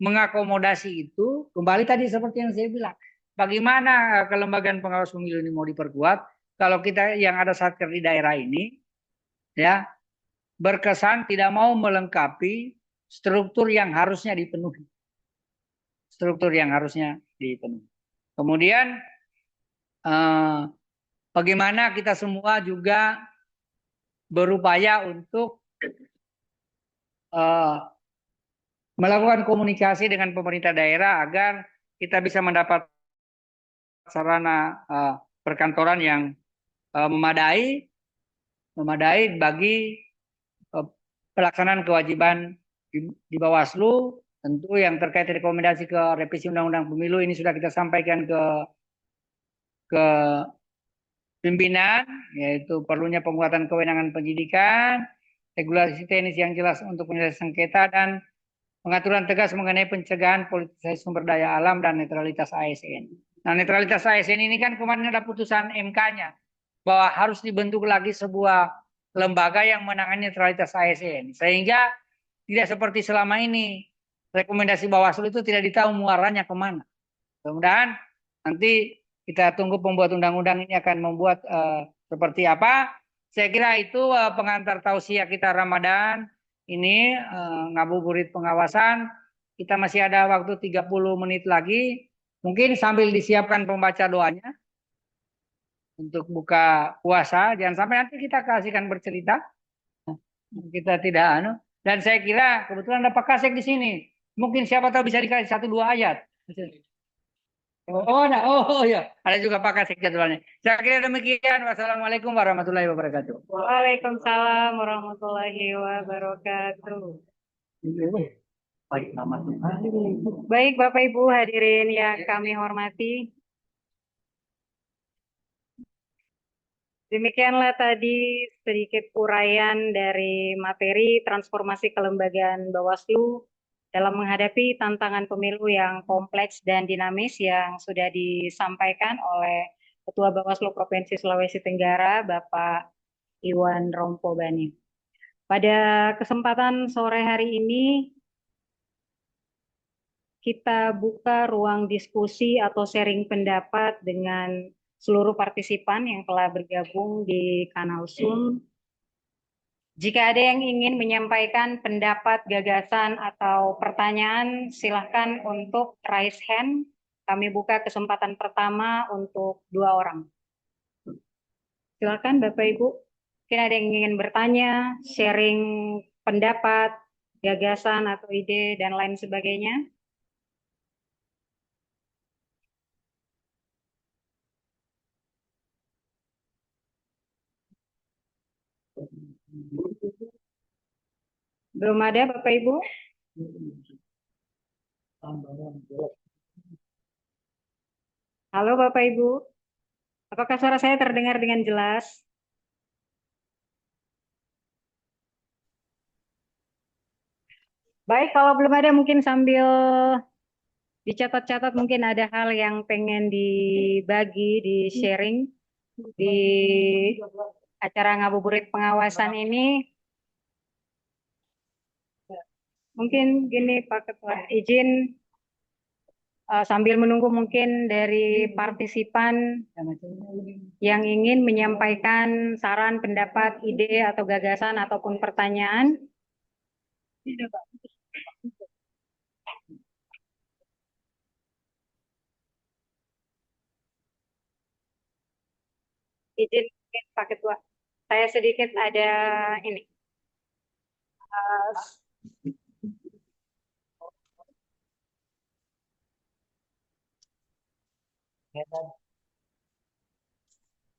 mengakomodasi itu. Kembali tadi seperti yang saya bilang, bagaimana kelembagaan pengawas pemilu ini mau diperkuat kalau kita yang ada satker di daerah ini ya berkesan tidak mau melengkapi struktur yang harusnya dipenuhi. Kemudian bagaimana kita semua juga berupaya untuk melakukan komunikasi dengan pemerintah daerah agar kita bisa mendapat sarana perkantoran yang memadai bagi pelaksanaan kewajiban di Bawaslu. Tentu yang terkait rekomendasi ke revisi Undang-Undang Pemilu ini sudah kita sampaikan ke pimpinan, yaitu perlunya penguatan kewenangan penyidikan, regulasi teknis yang jelas untuk penyelesaian sengketa, dan pengaturan tegas mengenai pencegahan politisasi sumber daya alam dan netralitas ASN. Nah, netralitas ASN ini kan kemarin ada putusan MK-nya bahwa harus dibentuk lagi sebuah lembaga yang menangani netralitas ASN, sehingga tidak seperti selama ini rekomendasi Bawaslu itu tidak ditahu muaranya kemana. Mudah-mudahan nanti kita tunggu pembuat undang-undang ini akan membuat seperti apa. Saya kira itu pengantar tausiah kita Ramadan ini, ngabuburit pengawasan. Kita masih ada waktu 30 menit lagi. Mungkin sambil disiapkan pembaca doanya untuk buka puasa. Jangan sampai nanti kita kasihkan bercerita. Kita tidak Dan saya kira kebetulan ada Pak Kasek di sini. Mungkin siapa tahu bisa dikasih 1-2 ayat. Ya, ada juga Pak Kasek jadwalnya. Saya kira demikian. Wassalamualaikum warahmatullahi wabarakatuh. Waalaikumsalam warahmatullahi wabarakatuh. Baik Bapak Ibu hadirin yang kami hormati. Demikianlah tadi sedikit uraian dari materi transformasi kelembagaan Bawaslu dalam menghadapi tantangan pemilu yang kompleks dan dinamis yang sudah disampaikan oleh Ketua Bawaslu Provinsi Sulawesi Tenggara, Bapak Iwan Rompobani. Pada kesempatan sore hari ini, kita buka ruang diskusi atau sharing pendapat dengan seluruh partisipan yang telah bergabung di kanal Zoom. Jika ada yang ingin menyampaikan pendapat, gagasan, atau pertanyaan, silahkan untuk raise hand. Kami buka kesempatan pertama untuk 2 orang. Silakan Bapak Ibu. Mungkin ada yang ingin bertanya, sharing pendapat, gagasan, atau ide, dan lain sebagainya. Belum ada Bapak Ibu? Halo Bapak Ibu, apakah suara saya terdengar dengan jelas? Baik, kalau belum ada mungkin sambil dicatat-catat, mungkin ada hal yang pengen dibagi, di-sharing di acara ngabuburit pengawasan ini. Mungkin gini Pak Ketua, izin sambil menunggu mungkin dari partisipan yang ingin menyampaikan saran, pendapat, ide, atau gagasan, ataupun pertanyaan. Izin mungkin Pak Ketua, saya sedikit ada ini.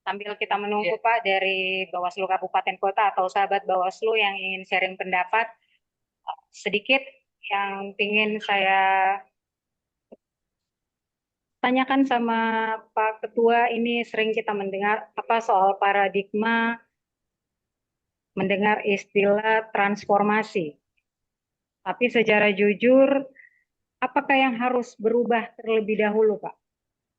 Sambil kita menunggu Pak dari Bawaslu Kabupaten Kota atau sahabat Bawaslu yang ingin sharing pendapat, sedikit yang ingin saya tanyakan sama Pak Ketua, ini sering kita mendengar apa soal paradigma, mendengar istilah transformasi. Tapi secara jujur, apakah yang harus berubah terlebih dahulu, Pak?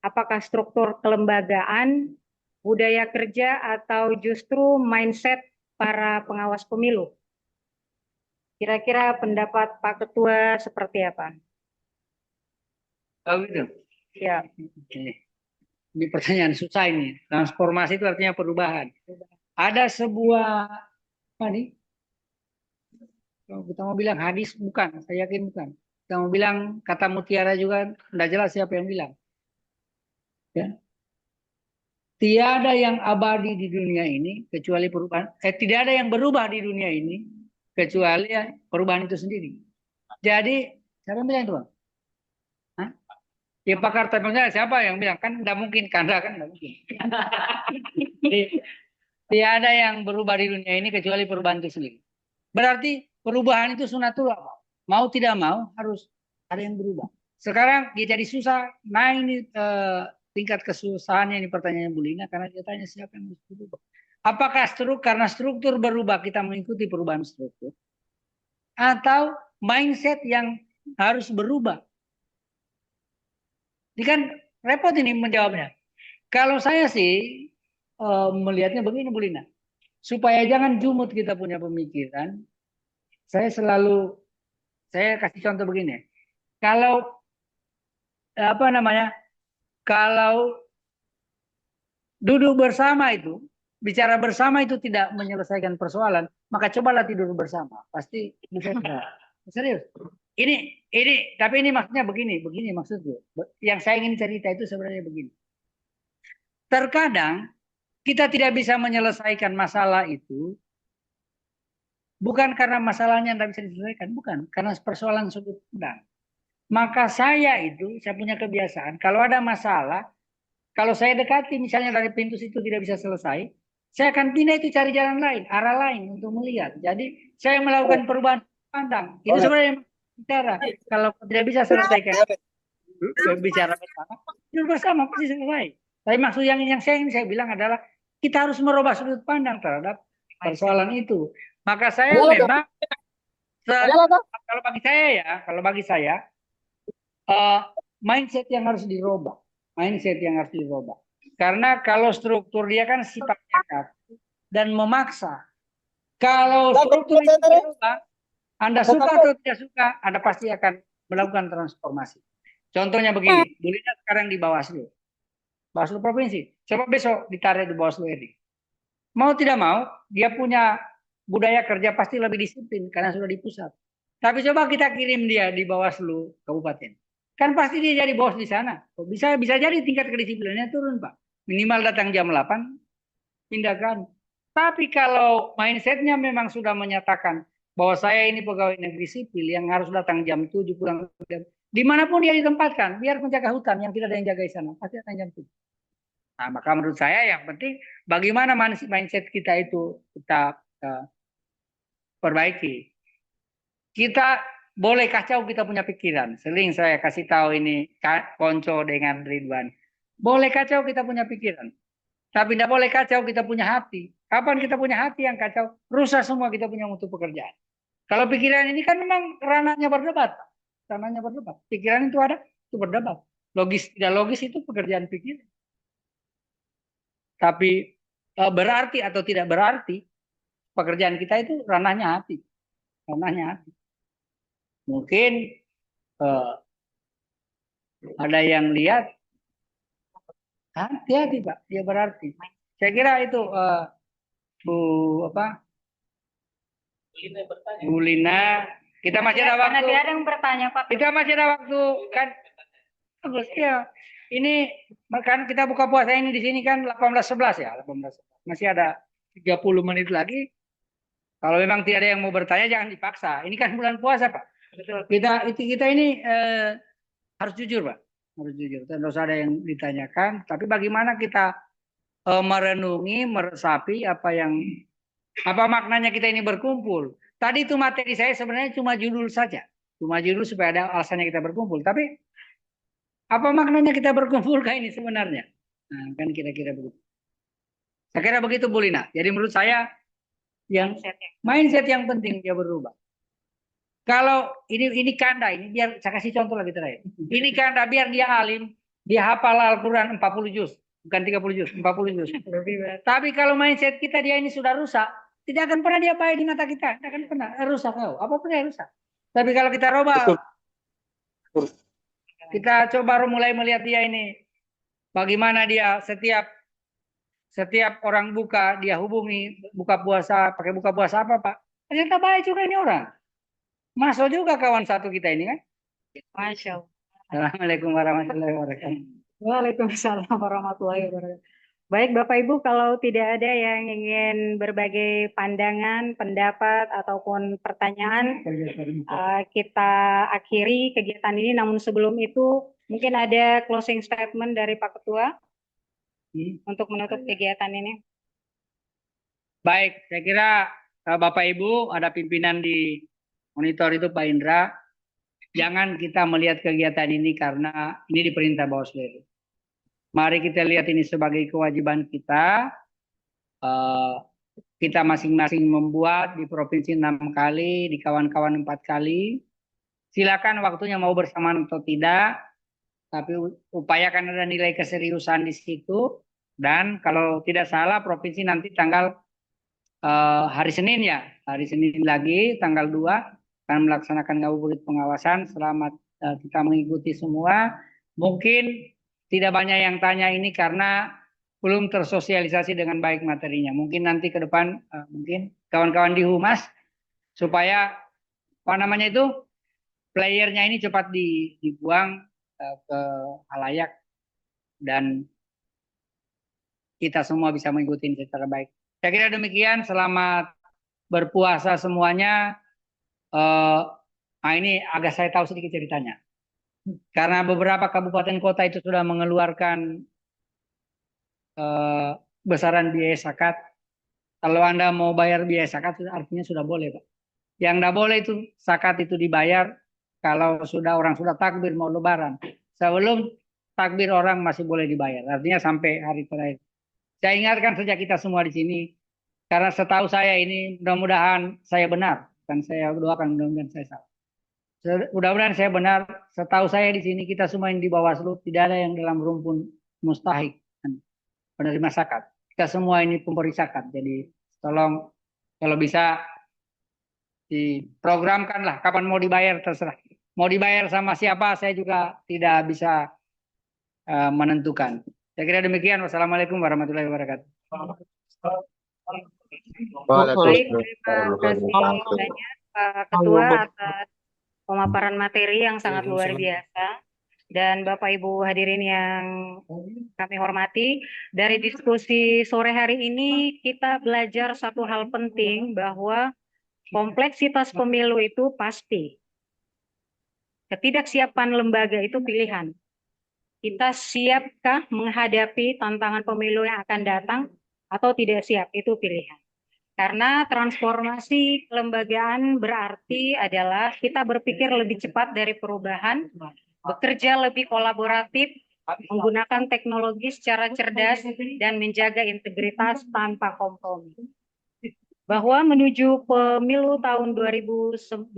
Apakah struktur kelembagaan, budaya kerja, atau justru mindset para pengawas pemilu? Kira-kira pendapat Pak Ketua seperti apa? Oh gitu. Ya, Oke. Ini pertanyaan susah ini. Transformasi itu artinya perubahan. Ada sebuah apa nih? Kalau kita mau bilang hadis bukan, saya yakin bukan. Kita mau bilang kata mutiara juga tidak jelas siapa yang bilang. Ya. Tiada yang abadi di dunia ini kecuali perubahan. Tidak ada yang berubah di dunia ini kecuali perubahan itu sendiri. Jadi siapa yang bilang itu, Bang? Hah? Ya pakar teknologi siapa yang bilang? Kan tidak mungkin, karena kan tidak mungkin. Jadi, tidak ada yang berubah di dunia ini kecuali perubahan itu sendiri. Berarti perubahan itu sunatullah. Mau tidak mau harus ada yang berubah. Sekarang dia jadi susah. Nah ini tingkat kesusahannya ini pertanyaan Bu Lina, karena dia tanya siapa yang harus berubah. Apakah karena struktur berubah kita mengikuti perubahan struktur? Atau mindset yang harus berubah? Ini kan repot ini menjawabnya. Kalau saya sih melihatnya begini Bu Lina. Supaya jangan jumut kita punya pemikiran, saya kasih contoh begini. Kalau apa namanya? Kalau duduk bersama itu, bicara bersama itu tidak menyelesaikan persoalan, maka cobalah tidur bersama. Pasti bisa. Serius. Tapi ini maksudnya begini maksudnya. Yang saya ingin cerita itu sebenarnya begini. Terkadang kita tidak bisa menyelesaikan masalah itu bukan karena masalahnya tidak bisa diselesaikan, bukan. Karena persoalan sudut pandang. Maka saya punya kebiasaan, kalau ada masalah, kalau saya dekati misalnya dari pintu situ tidak bisa selesai, saya akan pindah itu cari jalan lain, arah lain untuk melihat. Jadi saya melakukan perubahan pandang. Itu sebenarnya bicara. Kalau tidak bisa selesaikan, bicara bersama, tidur bersama pasti selesai. Tapi maksud yang saya ingin saya bilang adalah kita harus merubah sudut pandang terhadap persoalan itu. Maka saya memang kalau bagi saya mindset yang harus dirubah. Karena kalau struktur dia kan sifatnya kaku dan memaksa. Kalau struktur itu berubah, Anda suka atau tidak suka, Anda pasti akan melakukan transformasi. Contohnya begini, Bu Lina sekarang di Bawaslu provinsi. Coba besok ditarik di Bawaslu RI. Mau tidak mau, dia punya budaya kerja pasti lebih disiplin karena sudah di pusat. Tapi coba kita kirim dia di Bawaslu kabupaten. Kan pasti dia jadi bos di sana. Bisa jadi tingkat kedisiplinannya turun, Pak. Minimal datang jam 8, pindahkan. Tapi kalau mindsetnya memang sudah menyatakan bahwa saya ini pegawai negeri sipil yang harus datang jam 7, pulang jam, dimanapun dia ditempatkan, biar penjaga hutan yang tidak ada yang jaga di sana, pasti datang jam 7. Nah, maka menurut saya yang penting bagaimana mindset kita itu kita perbaiki. Kita boleh kacau kita punya pikiran. Sering saya kasih tahu ini Konco dengan Ridwan. Boleh kacau kita punya pikiran. Tapi tidak boleh kacau kita punya hati. Kapan kita punya hati yang kacau? Rusak semua kita punya mutu pekerjaan. Kalau pikiran ini kan memang ranahnya berdebat. Pikiran itu ada, itu berdebat. Logis, tidak logis itu pekerjaan pikiran. Tapi berarti atau tidak berarti, pekerjaan kita itu ranahnya hati. Mungkin ada yang lihat hati-hati Pak, dia berarti. Saya kira itu Bu Lina, kita masih ada waktu. Nanti ada yang bertanya Pak. Kita masih ada waktu kan? Bagus ya. Ini kan kita buka puasa ini di sini kan 18.11 ya, 18. Masih ada 30 menit lagi. Kalau memang tidak ada yang mau bertanya jangan dipaksa. Ini kan bulan puasa Pak. Kita ini harus jujur Pak. Harus jujur. Tidak usah ada yang ditanyakan. Tapi bagaimana kita merenungi, meresapi apa maknanya kita ini berkumpul. Tadi itu materi saya sebenarnya cuma judul saja. Cuma judul supaya ada alasannya kita berkumpul. Tapi Apa maknanya kita berkumpul kayak ini sebenarnya? Nah, kan kira-kira begitu. Saya kira begitu, Bu Lina. Jadi menurut saya yang mindset yang penting dia berubah. Kalau ini Kanda, ini biar saya kasih contoh lagi terakhir. Ini Kanda biar dia alim, dia hafal Al-Quran 40 juz, bukan 30 juz, 40 juz. Tapi kalau mindset kita dia ini sudah rusak, tidak akan pernah dia baik di mata kita, tidak akan pernah rusak kau, apapun yang rusak. Tapi kalau kita rubah, kita coba mulai melihat dia ini, bagaimana dia setiap orang buka, dia hubungi buka puasa, pakai buka puasa apa Pak? Ternyata baik juga ini orang. Masuk juga kawan satu kita ini kan. Masya Allah. Assalamualaikum warahmatullahi wabarakatuh. Waalaikumsalam warahmatullahi wabarakatuh. Baik Bapak Ibu, kalau tidak ada yang ingin berbagai pandangan, pendapat, ataupun pertanyaan, kita akhiri kegiatan ini. Namun sebelum itu, mungkin ada closing statement dari Pak Ketua untuk menutup kegiatan ini. Baik, saya kira Bapak Ibu ada pimpinan di monitor itu Pak Indra. Jangan kita melihat kegiatan ini karena ini diperintah Bawaslu. Mari kita lihat ini sebagai kewajiban kita. Kita masing-masing membuat di provinsi 6 kali, di kawan-kawan 4 kali. Silakan waktunya mau bersamaan atau tidak, tapi upayakan ada nilai keseriusan di situ. Dan kalau tidak salah provinsi nanti tanggal hari Senin ya, hari Senin lagi tanggal 2 akan melaksanakan ngabuburit pengawasan. Selamat kita mengikuti semua. Mungkin tidak banyak yang tanya ini karena belum tersosialisasi dengan baik materinya. Mungkin nanti ke depan mungkin kawan-kawan di Humas supaya apa namanya itu playernya ini cepat dibuang ke halayak dan kita semua bisa mengikuti secara baik. Saya kira demikian. Selamat berpuasa semuanya. Ini agak saya tahu sedikit ceritanya. Karena beberapa kabupaten kota itu sudah mengeluarkan besaran biaya zakat. Kalau Anda mau bayar biaya zakat artinya sudah boleh, Pak. Yang tidak boleh itu zakat itu dibayar kalau orang sudah takbir mau lebaran. Sebelum takbir orang masih boleh dibayar. Artinya sampai hari terakhir. Saya ingatkan saja kita semua di sini. Karena setahu saya ini mudah-mudahan saya benar. Dan saya doakan mudah-mudahan saya salah. Mudah-mudahan saya benar. Setahu saya di sini kita semua yang di Bawaslu tidak ada yang dalam rumpun mustahik penerima zakat. Kita semua ini pemberi zakat. Jadi tolong kalau bisa diprogramkanlah kapan mau dibayar terserah. Mau dibayar sama siapa saya juga tidak bisa menentukan. Saya kira demikian. Wassalamualaikum warahmatullahi wabarakatuh. Baik, terima kasih banyak Pak Ketua atas pemaparan materi yang sangat luar biasa. Dan Bapak Ibu hadirin yang kami hormati, dari diskusi sore hari ini kita belajar satu hal penting bahwa kompleksitas pemilu itu pasti. Ketidaksiapan lembaga itu pilihan. Kita siapkah menghadapi tantangan pemilu yang akan datang atau tidak siap, itu pilihan. Karena transformasi kelembagaan berarti adalah kita berpikir lebih cepat dari perubahan, bekerja lebih kolaboratif, menggunakan teknologi secara cerdas, dan menjaga integritas tanpa kompromi. Bahwa menuju pemilu tahun 2029,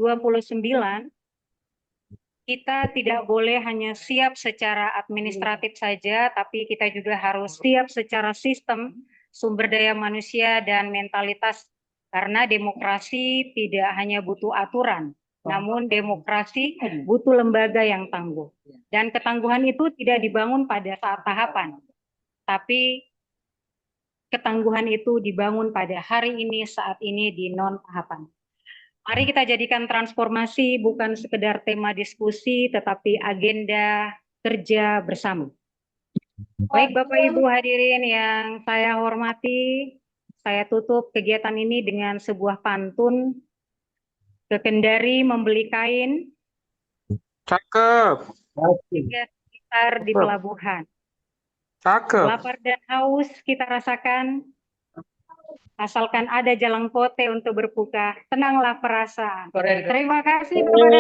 kita tidak boleh hanya siap secara administratif saja, tapi kita juga harus siap secara sistem, sumber daya manusia, dan mentalitas. Karena demokrasi tidak hanya butuh aturan, namun demokrasi butuh lembaga yang tangguh. Dan ketangguhan itu tidak dibangun pada saat tahapan, tapi ketangguhan itu dibangun pada hari ini, saat ini, di non-tahapan. Mari kita jadikan transformasi bukan sekedar tema diskusi, tetapi agenda kerja bersama. Baik Bapak Ibu hadirin yang saya hormati, saya tutup kegiatan ini dengan sebuah pantun. Ke Kendari membeli kain, Cakep. sekitar di pelabuhan. Cakep. Lapar dan haus kita rasakan, asalkan ada jalan pote untuk berbuka, tenanglah perasaan. Terima kasih kepada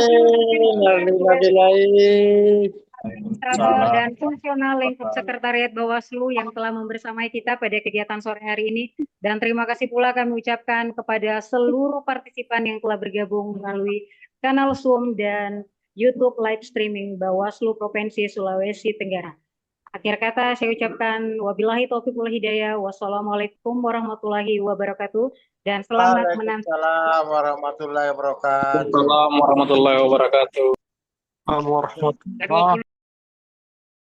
administrator dan fungsional lingkup sekretariat Bawaslu yang telah membersamai kita pada kegiatan sore hari ini. Dan terima kasih pula kami ucapkan kepada seluruh partisipan yang telah bergabung melalui kanal Zoom dan YouTube live streaming Bawaslu Provinsi Sulawesi Tenggara. Akhir kata saya ucapkan wabillahi taufiq wal hidayah. Wassalamualaikum warahmatullahi wabarakatuh. Dan selamat menanti. Waalaikumsalam warahmatullahi wabarakatuh. Assalamualaikum warahmatullahi wabarakatuh. Dan wakil